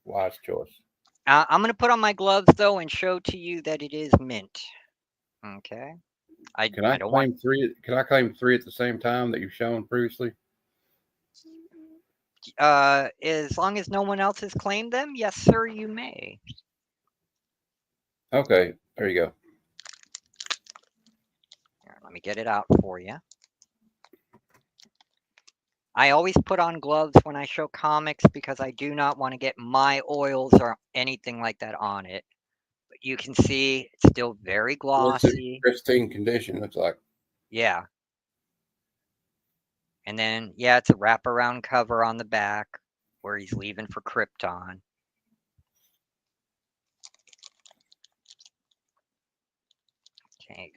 Wise choice. I'm going to put on my gloves though and show to you that it is mint. Okay. I don't want. Can I claim three at the same time that you've shown previously? As long as no one else has claimed them, yes, sir, you may. Okay, there you go. Here, let me get it out for you. I always put on gloves when I show comics because I do not want to get my oils or anything like that on it. But you can see it's still very It's in glossy. pristine condition. Looks like. Yeah. And then, yeah, it's a wraparound cover on the back. where he's leaving for Krypton. Okay.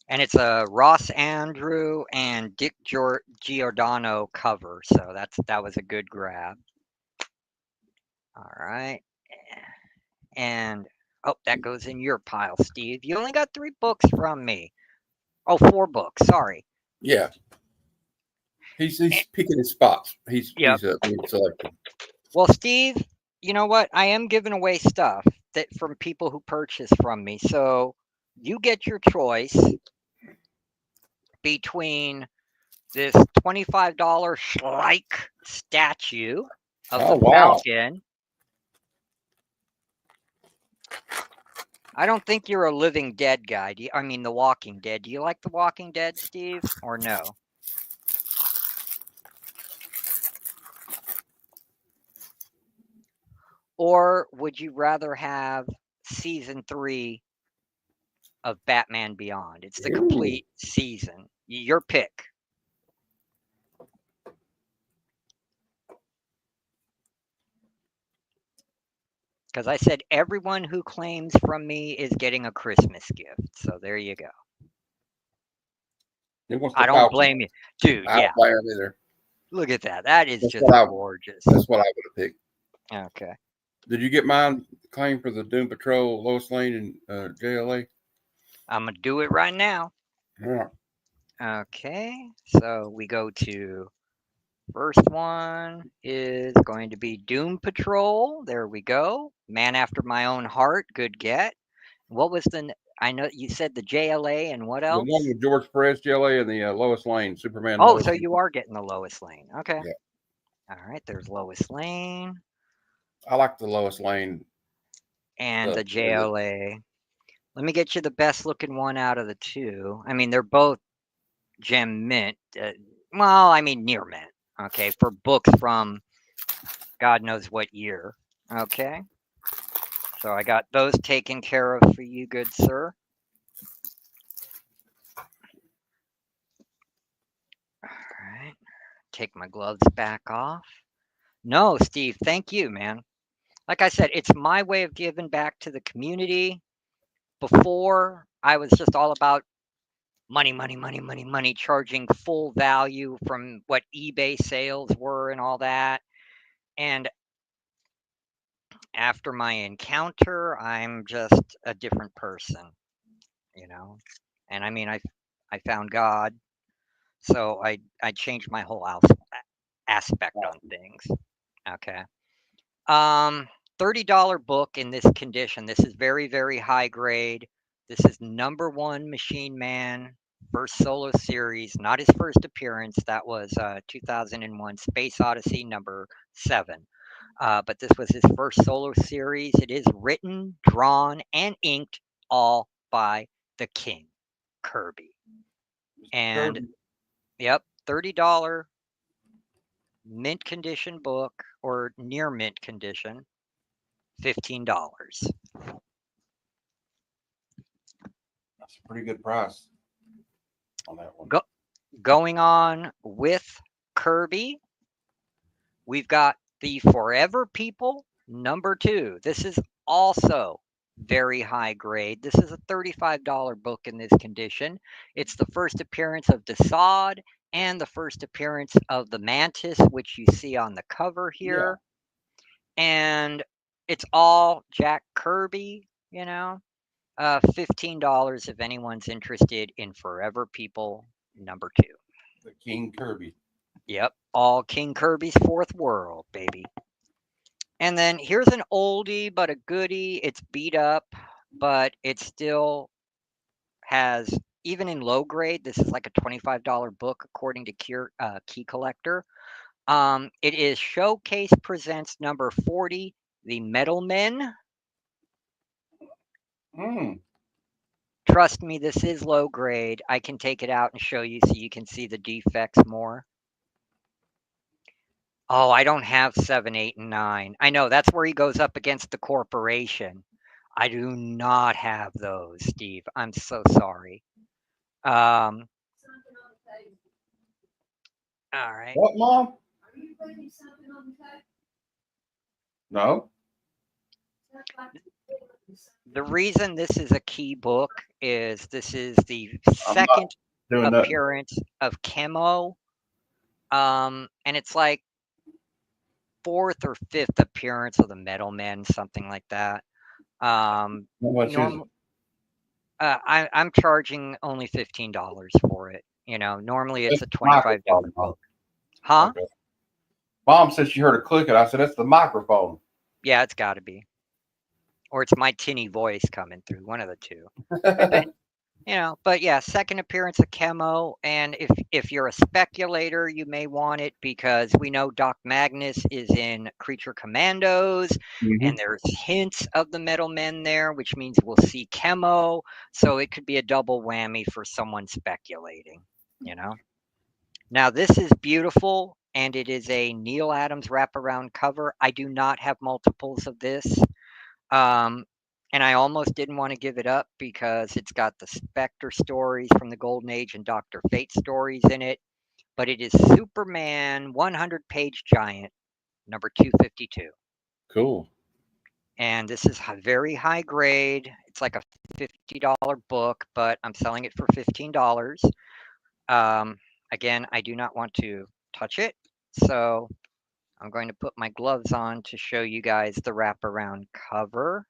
And it's a Ross Andrew and Dick Giordano cover, so that was a good grab. All right. And oh, that goes in your pile, Steve. You only got 3 books from me. Oh, 4 books. Sorry. Yeah, Eh, he's picking his spots. Yep. He's being selective. Well, Steve, you know what? I am giving away stuff that from people who purchase from me. So you get your choice between this $25 Schleich statue of Oh the wow! Falcon. I don't think you're a Living Dead guy. I mean, The Walking Dead. Do you like The Walking Dead, Steve, or no? Or would you rather have season 3 of Batman Beyond? It's the Ooh. complete season. Your pick. Because I said everyone who claims from me is getting a Christmas gift. So there you go. He wants the I don't Falcon. blame you. Dude, I yeah. don't blame him either. Look at that. That is That's just what I. gorgeous. That's what I would have picked. Okay. Did you get mine? Claim for the Doom Patrol, Lois Lane, and JLA. I'm going to do it right now. Yeah. Okay. So we go to first one is going to be Doom Patrol. There we go. Man After My Own Heart. Good get. What was I know you said the JLA and what The one else? with George Perez, JLA, and the Lois Lane, Superman, Oh, Lois so Lane. you are getting the Lois Lane. Okay. Yeah, All right. There's Lois Lane I like the Lois Lane and stuff. the JLA. Let me get you the best looking one out of the two. I mean, they're both gem mint. Well, I mean, near mint. Okay. For books from God knows what year. Okay. So I got those taken care of for you, good sir. All right. Take my gloves back off. No, Steve, thank you, man. Like I said, it's my way of giving back to the community. Before, I was just all about money, money, money, money, money, charging full value from what eBay sales were and all that. And after my encounter, I'm just a different person, you know. And I mean, I found God, so I changed my whole aspect on things. Okay. Um, $30 book in this condition. This is very, very high grade. This is #1 Machine Man, first solo series, not his first appearance. That was 2001 Space Odyssey #7. But this was his first solo series. It is written, drawn, and inked all by the King, Kirby. And Kirby. yep, $30 mint condition book or near mint condition, $15. That's a pretty good price on that one. Go, going on with Kirby, we've got the Forever People #2. This is also very high grade. This is a $35 book in this condition. It's the first appearance of Desaad and the first appearance of the Mantis, which you see on the cover Yeah. here. And it's all Jack Kirby, you know. $15 if anyone's interested in Forever People #2. The King Kirby. Yep, all King Kirby's Fourth World, baby. And then here's an oldie but a goodie. It's beat up, but it still has, even in low grade, this is like a $25 book according to Key Collector. It is Showcase Presents #40, The Metal Men. Mm. Trust me, this is low grade. I can take it out and show you so you can see the defects more. Oh, I don't have 7, 8, and 9. I know that's where he goes up against the corporation. I do not have those, Steve. I'm so sorry. Um, all right. What, Mom? No, The reason this is a key book is this is the I'm not second doing nothing. appearance of Chemo, and it's like fourth or fifth appearance of the Metal Men, something like that. How much is it? Normal, I'm charging only $15 for it. You know, normally it's That's a the $25 microphone, Mom. book. Huh? Okay. Mom said she heard a click, and I said that's the microphone. Yeah, it's got to be, or it's my tinny voice coming through. One of the two. But you know, but yeah, second appearance of Chemo, and if you're a speculator, you may want it because we know Doc Magnus is in Creature Commandos, Hmm. and there's hints of the Metal Men there, which means we'll see Chemo. So it could be a double whammy for someone speculating. You know. Now this is beautiful, and it is a Neil Adams wraparound cover. I do not have multiples of this. Um, and I almost didn't want to give it up because it's got the Spectre stories from the Golden Age and Dr. Fate stories in it. But it is Superman 100-page giant, number 252. Cool. And this is very high grade. It's like a $50 book, but I'm selling it for $15. Um, Again, I do not want to touch it. So I'm going to put my gloves on to show you guys the wraparound cover.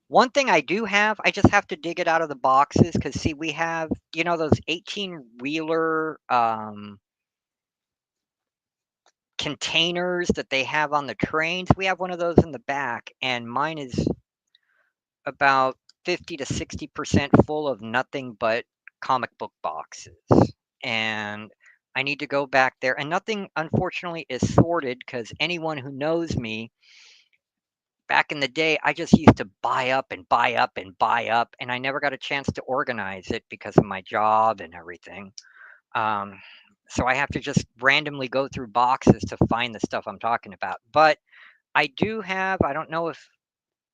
One thing I do have, I just have to dig it out of the boxes because see, we have, you know, those 18-wheeler containers that they have on the trains. We have one of those in the back, and mine is about 50 to 60% full of nothing but comic book boxes. And I need to go back there, and nothing, unfortunately, is sorted because anyone who knows me back in the day, I just used to buy up and buy up and buy up, and I never got a chance to organize it because of my job and everything. Um, so I have to just randomly go through boxes to find the stuff I'm talking about. But I do have, I don't know if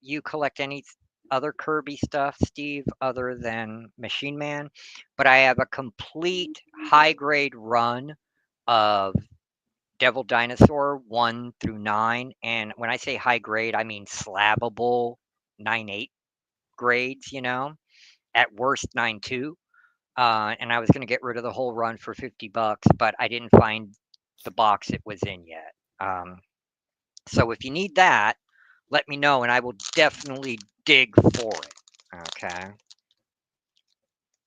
you collect any other Kirby stuff, Steve, other than Machine Man, but I have a complete high grade run of Devil Dinosaur 1 through 9. And when I say high grade, I mean slabbable 9.8 grades, you know, at worst 9.2. And I was going to get rid of the whole run for $50, but I didn't find the box it was in yet. So if you need that, let me know and I will definitely dig for it. Okay.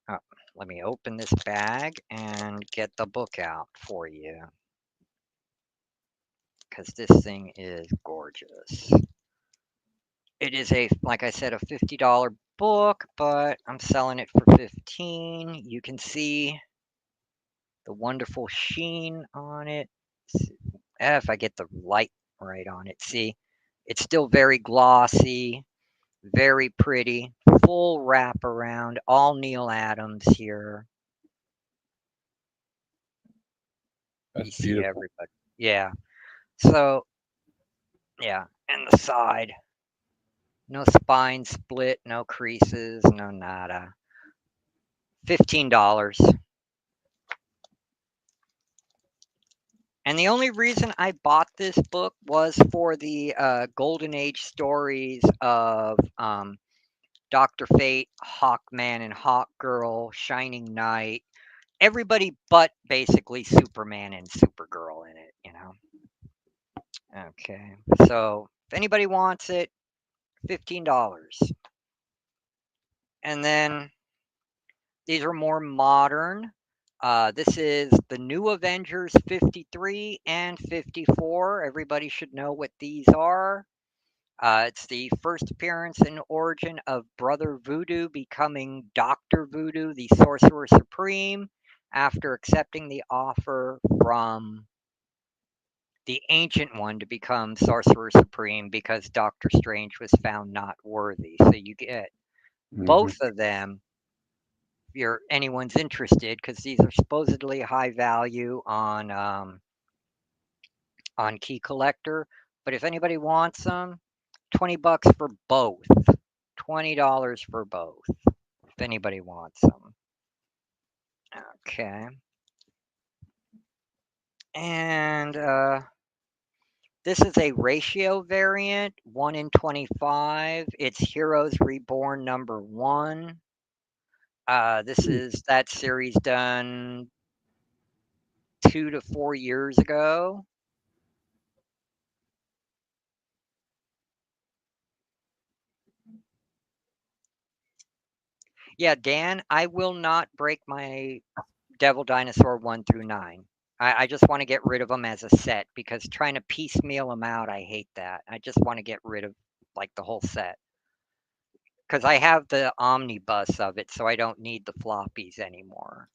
Oh, let me open this bag and get the book out for you because this thing is gorgeous. It is a, like I said, a $50 book, but I'm selling it for 15. You can see the wonderful sheen on it. If I get the light right on it, see, it's still very glossy, very pretty, full wraparound, all Neil Adams here. That's You see beautiful. everybody. Yeah. So, yeah, and the side. No spine split, no creases, no nada. $15. And the only reason I bought this book was for the Golden Age stories of Dr. Fate, Hawkman and Hawkgirl, Shining Knight, everybody but basically Superman and Supergirl in it, you know. Okay, so if anybody wants it, $15. And then these are more modern. This is the New Avengers 53 and 54. Everybody should know what these are. It's the first appearance and origin of Brother Voodoo becoming Dr. Voodoo, the Sorcerer Supreme, after accepting the offer from the Ancient One to become Sorcerer Supreme because Doctor Strange was found not worthy. So you get Hmm. both of them if you're anyone's interested, because these are supposedly high value on Key Collector. But if anybody wants them, $20 for both. $20 for both. If anybody wants them. Okay. And this is a ratio variant, 1 in 25. It's Heroes Reborn number 1. This is that series done 2 to 4 years ago. Yeah, Dan, I will not break my Devil Dinosaur 1 through 9. I just want to get rid of them as a set because trying to piecemeal them out, I hate that. I just want to get rid of like the whole set because I have the omnibus of it, so I don't need the floppies anymore.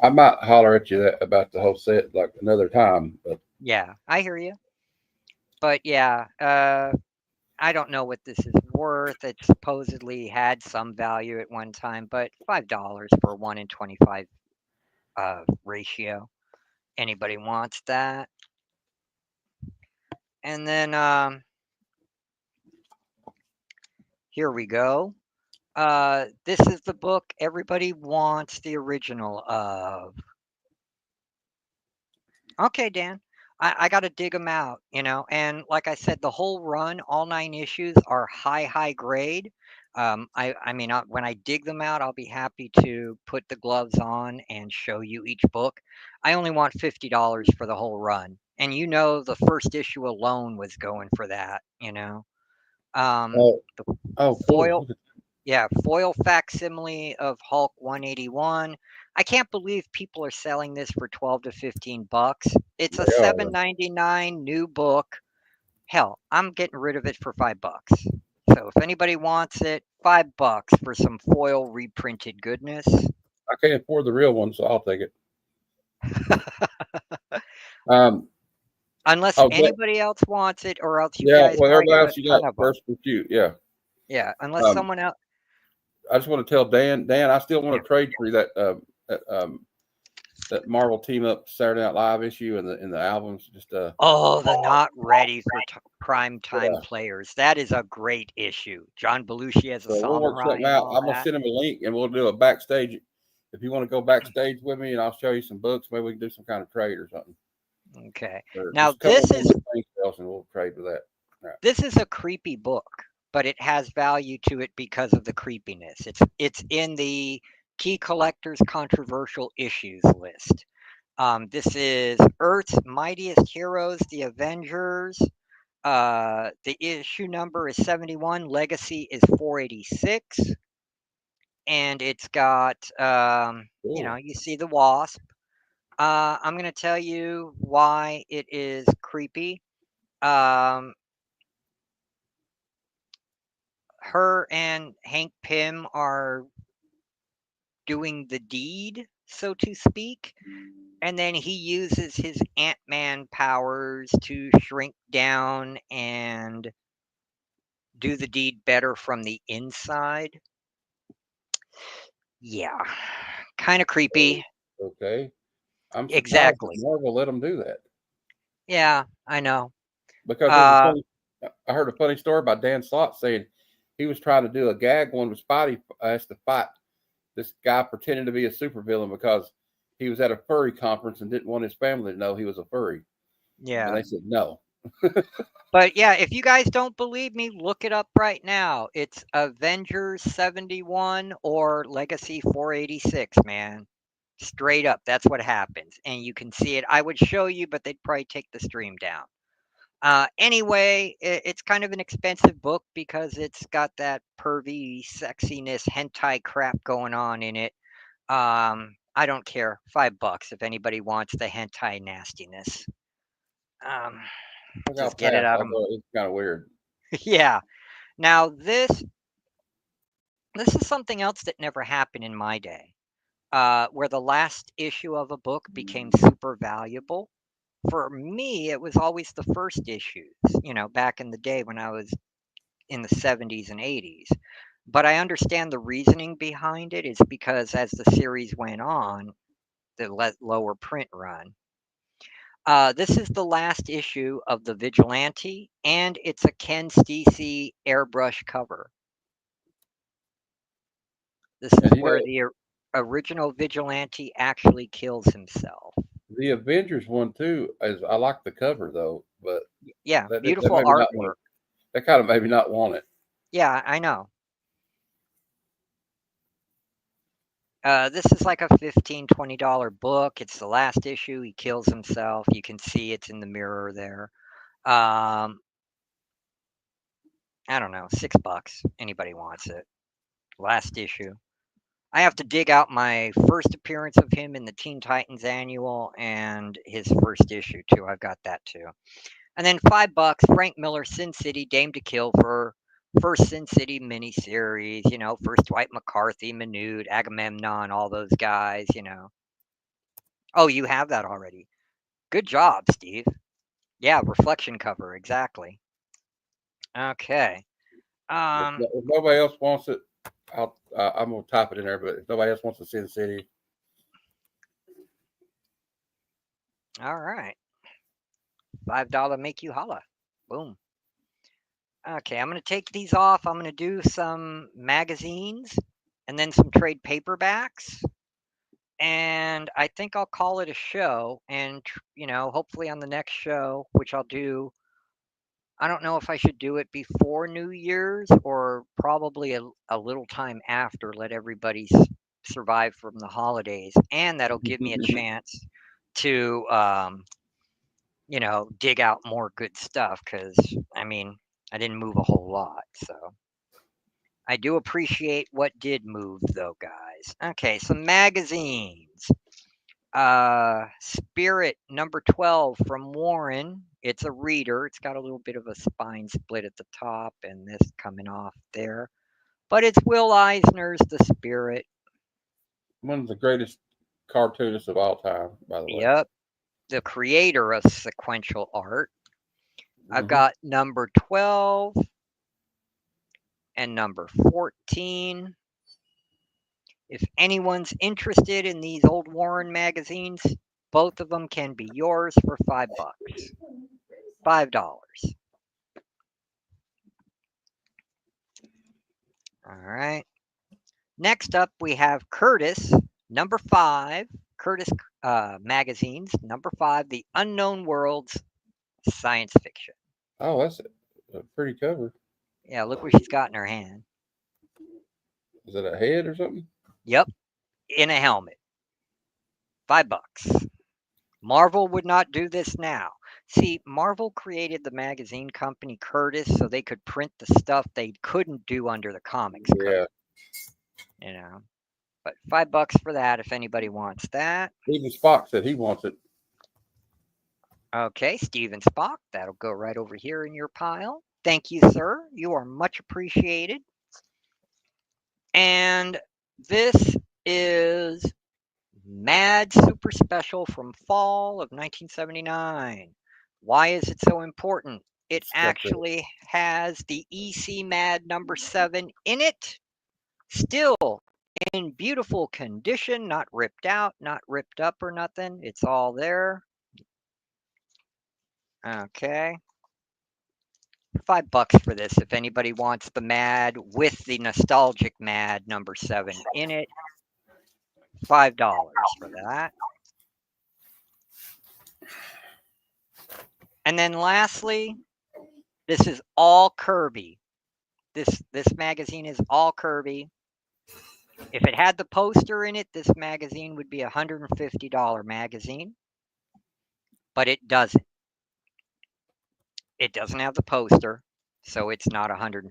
I might holler at you about the whole set like another time, but Yeah, I hear you. But yeah, I don't know what this is worth. It supposedly had some value at one time, but $5 for 1 in 25 ratio. Anybody wants that? And then here we go. This is the book everybody wants the original of. Okay, Dan. I got to dig them out, you know. And like I said, the whole run, all 9 issues are high grade. I mean, when I dig them out, I'll be happy to put the gloves on and show you each book. I only want $50 for the whole run. And you know, the first issue alone was going for that, you know. oh, The oh, cool. foil Yeah, foil facsimile of Hulk 181. I can't believe people are selling this for 12 to 15 bucks. It's a They are. 7.99 new book. Hell, I'm getting rid of it for 5 bucks. So if anybody wants it, 5 bucks for some foil reprinted goodness. I can't afford the real one, so I'll take it. Um, Unless oh, anybody else wants it or else you yeah. guys Well, probably everybody have a else you got ton of them. first refute. Yeah. Yeah, unless Um, someone else. I just want to tell Dan, I still want Yeah. to trade for you that that Marvel team up Saturday Night Live issue and the albums. Just Oh, the not ready for prime time yeah. players. That is a great issue. John Belushi as a So we'll work samurai something and out. all I'm gonna that. send him a link and we'll do a backstage. If you want to go backstage with me and I'll show you some books, maybe we can do some kind of trade or something. Okay. Or Now just come over and get things else and we'll trade with that. All right. this is a creepy book, but it has value to it because of the creepiness. It's in the key collectors controversial issues list. This is Earth's Mightiest Heroes, the Avengers. The issue number is 71. Legacy is 486, and it's got Cool. you see the wasp. I'm going to tell you why it is creepy. Um, her and Hank Pym are doing the deed, so to speak, and then he uses his Ant Man powers to shrink down and do the deed better from the inside. Yeah, kind of creepy. Okay. I'm surprised that Exactly. Marvel let them do that Yeah, I know. because there's a Uh, funny. I heard a funny story about Dan Slott saying he was trying to do a gag one with Spidey has to fight this guy pretending to be a supervillain because he was at a furry conference and didn't want his family to know he was a furry, and yeah. they said no. But yeah, if you guys don't believe me, look it up right now. It's Avengers 71 or Legacy 486, man. Straight up, that's what happens. And you can see it. I would show you, but they'd probably take the stream down. Anyway, it's kind of an expensive book because it's got that pervy sexiness hentai crap going on in it. I don't care. 5 bucks if anybody wants the hentai nastiness. Um, I think I'll just get it pass, out of. although it's kind of weird. Yeah. Now this is something else that never happened in my day. Where the last issue of a book became super valuable. For me, it was always the first issues, back in the day when I was in the 70s and 80s. But I understand the reasoning behind it is because as the series went on, the lower print run. This is the last issue of the Vigilante, and it's a Ken Stacy airbrush cover. This is And where the original Vigilante actually kills himself. The Avengers one too is I like the cover though, but Yeah, that beautiful made me not want artwork. it. That kind of made me not want it. Yeah, I know. This is like a $15-$20 book. It's the last issue. He kills himself. You can see it's in the mirror there. Um, I don't know, $6. Anybody wants it. Last issue. I have to dig out my first appearance of him in the Teen Titans annual and his first issue too. I've got that too. And then $5, Frank Miller, Sin City, Dame to Kill for first Sin City miniseries. You know, first Dwight McCarthy, Minute, Agamemnon, all those guys. You know. Oh, you have that already. Good job, Steve. Yeah, reflection cover exactly. Okay. Um. If nobody else wants it, I'm gonna type it in there. But if nobody else wants to Sin City, All right. $5 make you holla. Boom. Okay, I'm going to take these off. I'm going to do some magazines and then some trade paperbacks. And I think I'll call it a show. And, hopefully on the next show, which I'll do, I don't know if I should do it before New Year's or probably a little time after, let everybody survive from the holidays. And that'll give me a chance to, dig out more good stuff because, I mean, I didn't move a whole lot. So. I do appreciate what did move though, guys. Okay, some magazines. Spirit number 12 from Warren. It's a reader. It's got a little bit of a spine split at the top and this coming off there. But it's Will Eisner's The Spirit. one of the greatest cartoonists of all time, by the way. Yep, the creator of sequential art. I've Hmm. got number 12 and number 14. If anyone's interested in these old Warren magazines, both of them can be yours for $5. $5. All right. Next up, we have Curtis, number 5. Curtis magazines, number 5, The Unknown Worlds, science fiction. Oh, that's a pretty cover. Yeah, look what she's got in her hand. Is it a head or something? Yep, in a helmet. $5. Marvel would not do this now. See, Marvel created the magazine company Curtis so they could print the stuff they couldn't do under the comics code, Yeah. you know. But $5 for that if anybody wants that. Even Spock said he wants it. Okay, Steven Spock, that'll go right over here in your pile. Thank you, sir. You are much appreciated. And this is Mad Super Special from fall of 1979. Why is it so important? It It's got the actually has the EC Mad number 7 in it, still in beautiful condition, not ripped out, not ripped up or nothing. It's all there. Okay. $5 for this if anybody wants the Mad with the nostalgic Mad number 7 in it. $5 for that. And then lastly, this is all Kirby. This magazine is all Kirby. If it had the poster in it, this magazine would be a $150 magazine, but it doesn't. It doesn't have the poster, so it's not $150.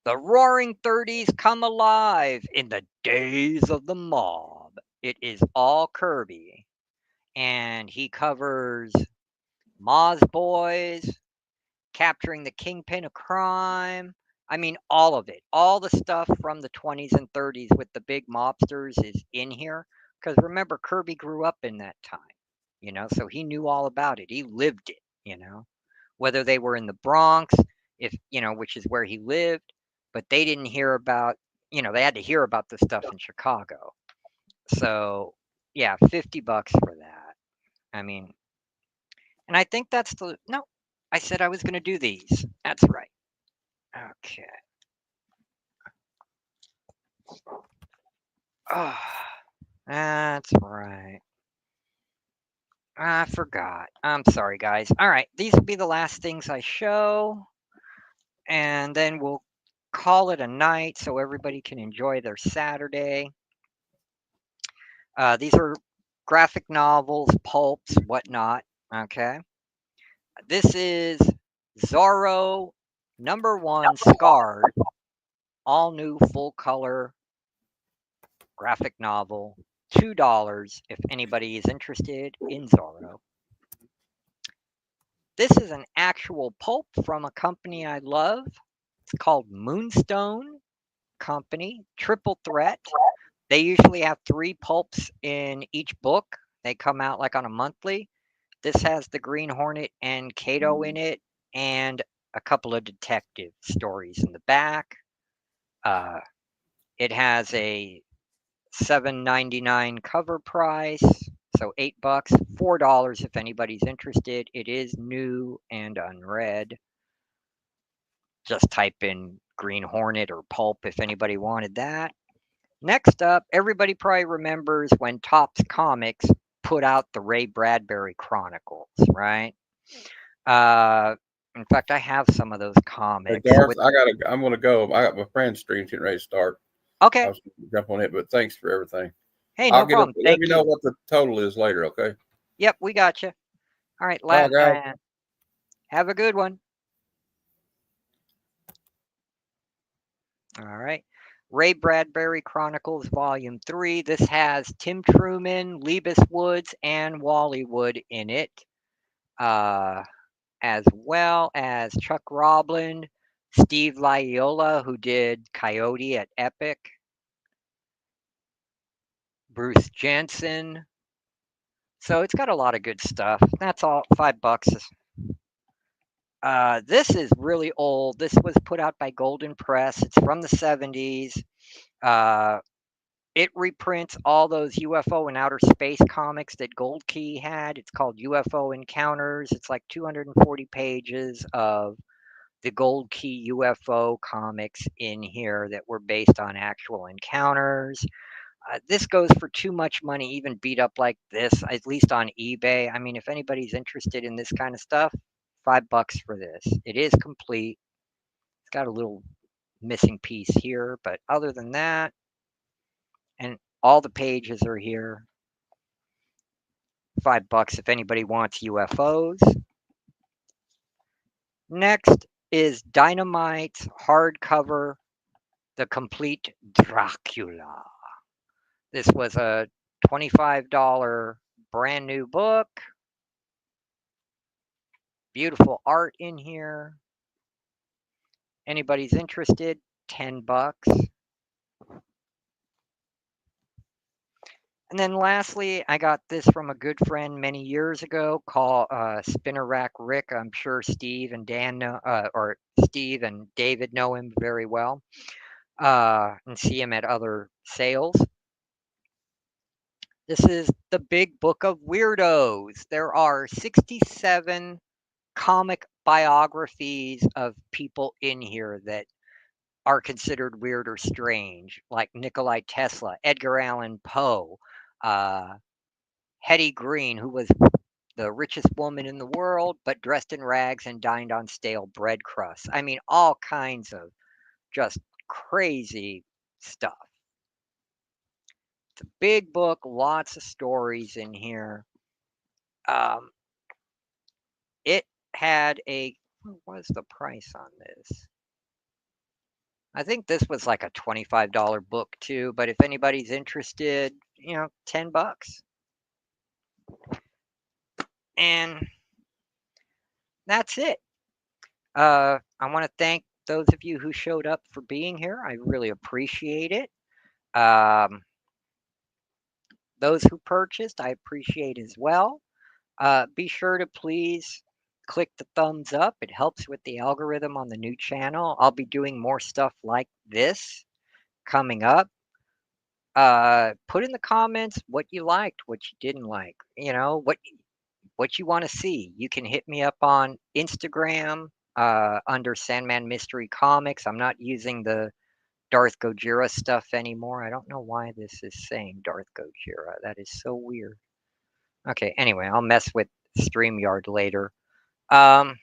The Roaring 30s come alive in the days of the mob. It is all Kirby, and he covers Moz Boys, capturing the kingpin of crime. I mean, all of it. All the stuff from the 20s and 30s with the big mobsters is in here. Because remember, Kirby grew up in that time, so he knew all about it. He lived it. Whether they were in the Bronx, which is where he lived, but they didn't hear about, they had to hear about the stuff in Chicago. So, yeah, $50 for that. I mean, and I think that's no, I said I was going to do these. That's right. Okay. Oh, that's right. I forgot. I'm sorry, guys. All right, these will be the last things I show, and then we'll call it a night so everybody can enjoy their Saturday. These are graphic novels, pulps, whatnot. Okay. This is Zorro #1 Scarred, all new full color graphic novel. $2 if anybody is interested in Zorro. This is an actual pulp from a company I love. It's called Moonstone Company, Triple Threat. They usually have 3 pulps in each book. They come out like on a monthly. This has the Green Hornet and Kato in it, and a couple of detective stories in the back. Uh, it has a $7.99 cover price, so $8, $4 if anybody's interested. It is new and unread. Just type in Green Hornet or Pulp if anybody wanted that. Next up, everybody probably remembers when Topps Comics put out the Ray Bradbury Chronicles, right? Uh, in fact, I have some of those Hey, comics Darth, with. I'm gonna go. I got my friend's stream getting ready to start. I Okay, was gonna jump on it, but thanks for everything. hey, I'll no get it. problem. Let Thank me know you. what the total is later, okay? Yep, we got you. All right, Bye, guys. have a good one. All right. Ray Bradbury Chronicles Volume 3. This has Tim Truman, Lebus Woods, and Wally Wood in it, uh, as well as Chuck Roblin, Steve Laiola, who did Coyote at Epic, Bruce Jensen. So it's got a lot of good stuff. That's all. $5. This is really old. This was put out by Golden Press. It's from the 70s. Uh, It reprints all those UFO and outer space comics that Gold Key had. It's called UFO Encounters. It's like 240 pages of the Gold Key UFO comics in here that were based on actual encounters. This goes for too much money, even beat up like this, at least on eBay. I mean, if anybody's interested in this kind of stuff, $5 for this. It is complete. It's got a little missing piece here, but other than that, and all the pages are here. $5 if anybody wants UFOs. Next is Dynamite's hardcover, The Complete Dracula. This was a $25 brand new book. Beautiful art in here. Anybody's interested, $10. And then lastly, I got this from a good friend many years ago called Spinner Rack Rick. I'm sure Steve and Dan know, or Steve and David know him very well, and see him at other sales. This is the Big Book of Weirdos. There are 67 comic biographies of people in here that are considered weird or strange, like Nikolai Tesla, Edgar Allan Poe, uh, Hetty Green, who was the richest woman in the world, but dressed in rags and dined on stale bread crusts. I mean, all kinds of just crazy stuff. It's a big book, lots of stories in here. Um, it had a, what was the price on this? I think this was like a $25 book too, but if anybody's interested, $10. And that's it. I want to thank those of you who showed up for being here. I really appreciate it. Um, those who purchased, I appreciate as well. Be sure to please click the thumbs up. It helps with the algorithm on the new channel. I'll be doing more stuff like this coming up. Put in the comments what you liked, what you didn't like. What you want to see. You can hit me up on Instagram under Sandman Mystery Comics. I'm not using the Darth Gojira stuff anymore. I don't know why this is saying Darth Gojira. That is so weird. Okay, anyway, I'll mess with StreamYard later. Um,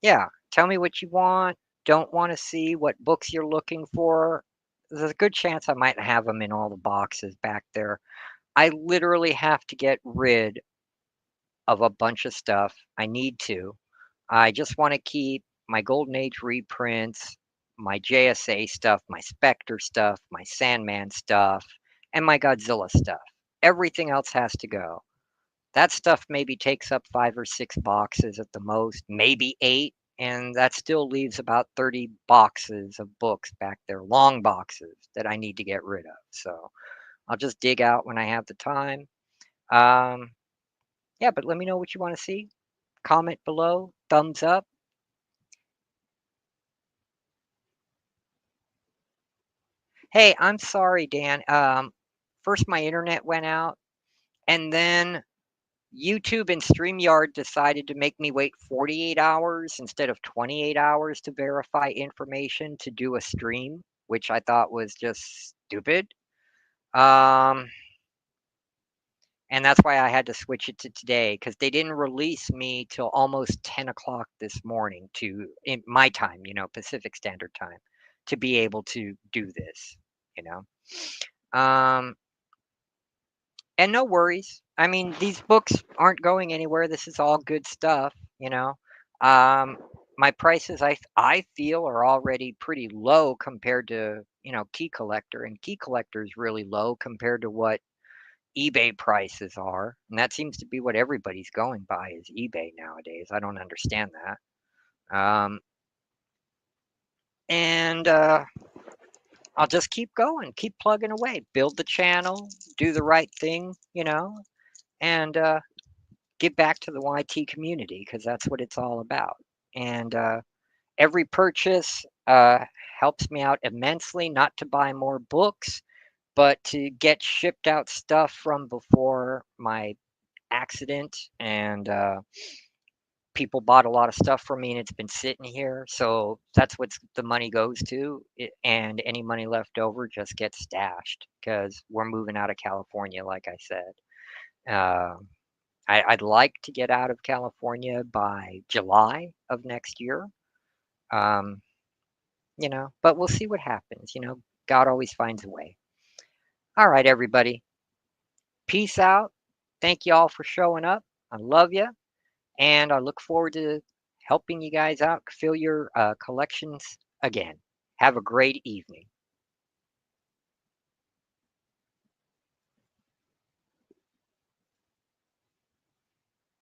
yeah, tell me what you want, don't want to see, what books you're looking for. There's a good chance I might have them in all the boxes back there. I literally have to get rid of a bunch of stuff. I need to. I just want to keep my Golden Age reprints, my JSA stuff, my Spectre stuff, my Sandman stuff, and my Godzilla stuff. Everything else has to go. That stuff maybe takes up 5 or 6 boxes at the most, maybe 8, and that still leaves about 30 boxes of books back there, long boxes that I need to get rid of. So I'll just dig out when I have the time. Um, yeah, but let me know what you want to see. Comment below, thumbs up. Hey, I'm sorry, Dan. First my internet went out, and then YouTube and StreamYard decided to make me wait 48 hours instead of 28 hours to verify information to do a stream, which I thought was just stupid. Um, and that's why I had to switch it to today because they didn't release me till almost 10 o'clock this morning in my time, Pacific Standard Time, to be able to do this, you know. And no worries. I mean, these books aren't going anywhere. This is all good stuff. Um, my prices, I feel, are already pretty low compared to Key Collector, and Key Collector is really low compared to what eBay prices are, and that seems to be what everybody's going by is eBay nowadays. I don't understand that. And I'll just keep going, keep plugging away, build the channel, do the right thing, and give back to the YT community because that's what it's all about. And every purchase helps me out immensely, not to buy more books, but to get shipped out stuff from before my accident. And people bought a lot of stuff from me and it's been sitting here. So that's what the money goes to. And any money left over just gets stashed because we're moving out of California, like I said. I'd like to get out of California by July of next year. Um, but we'll see what happens. God always finds a way. All right, everybody. Peace out. Thank you all for showing up. I love you. And I look forward to helping you guys out fill your collections again. Have a great evening.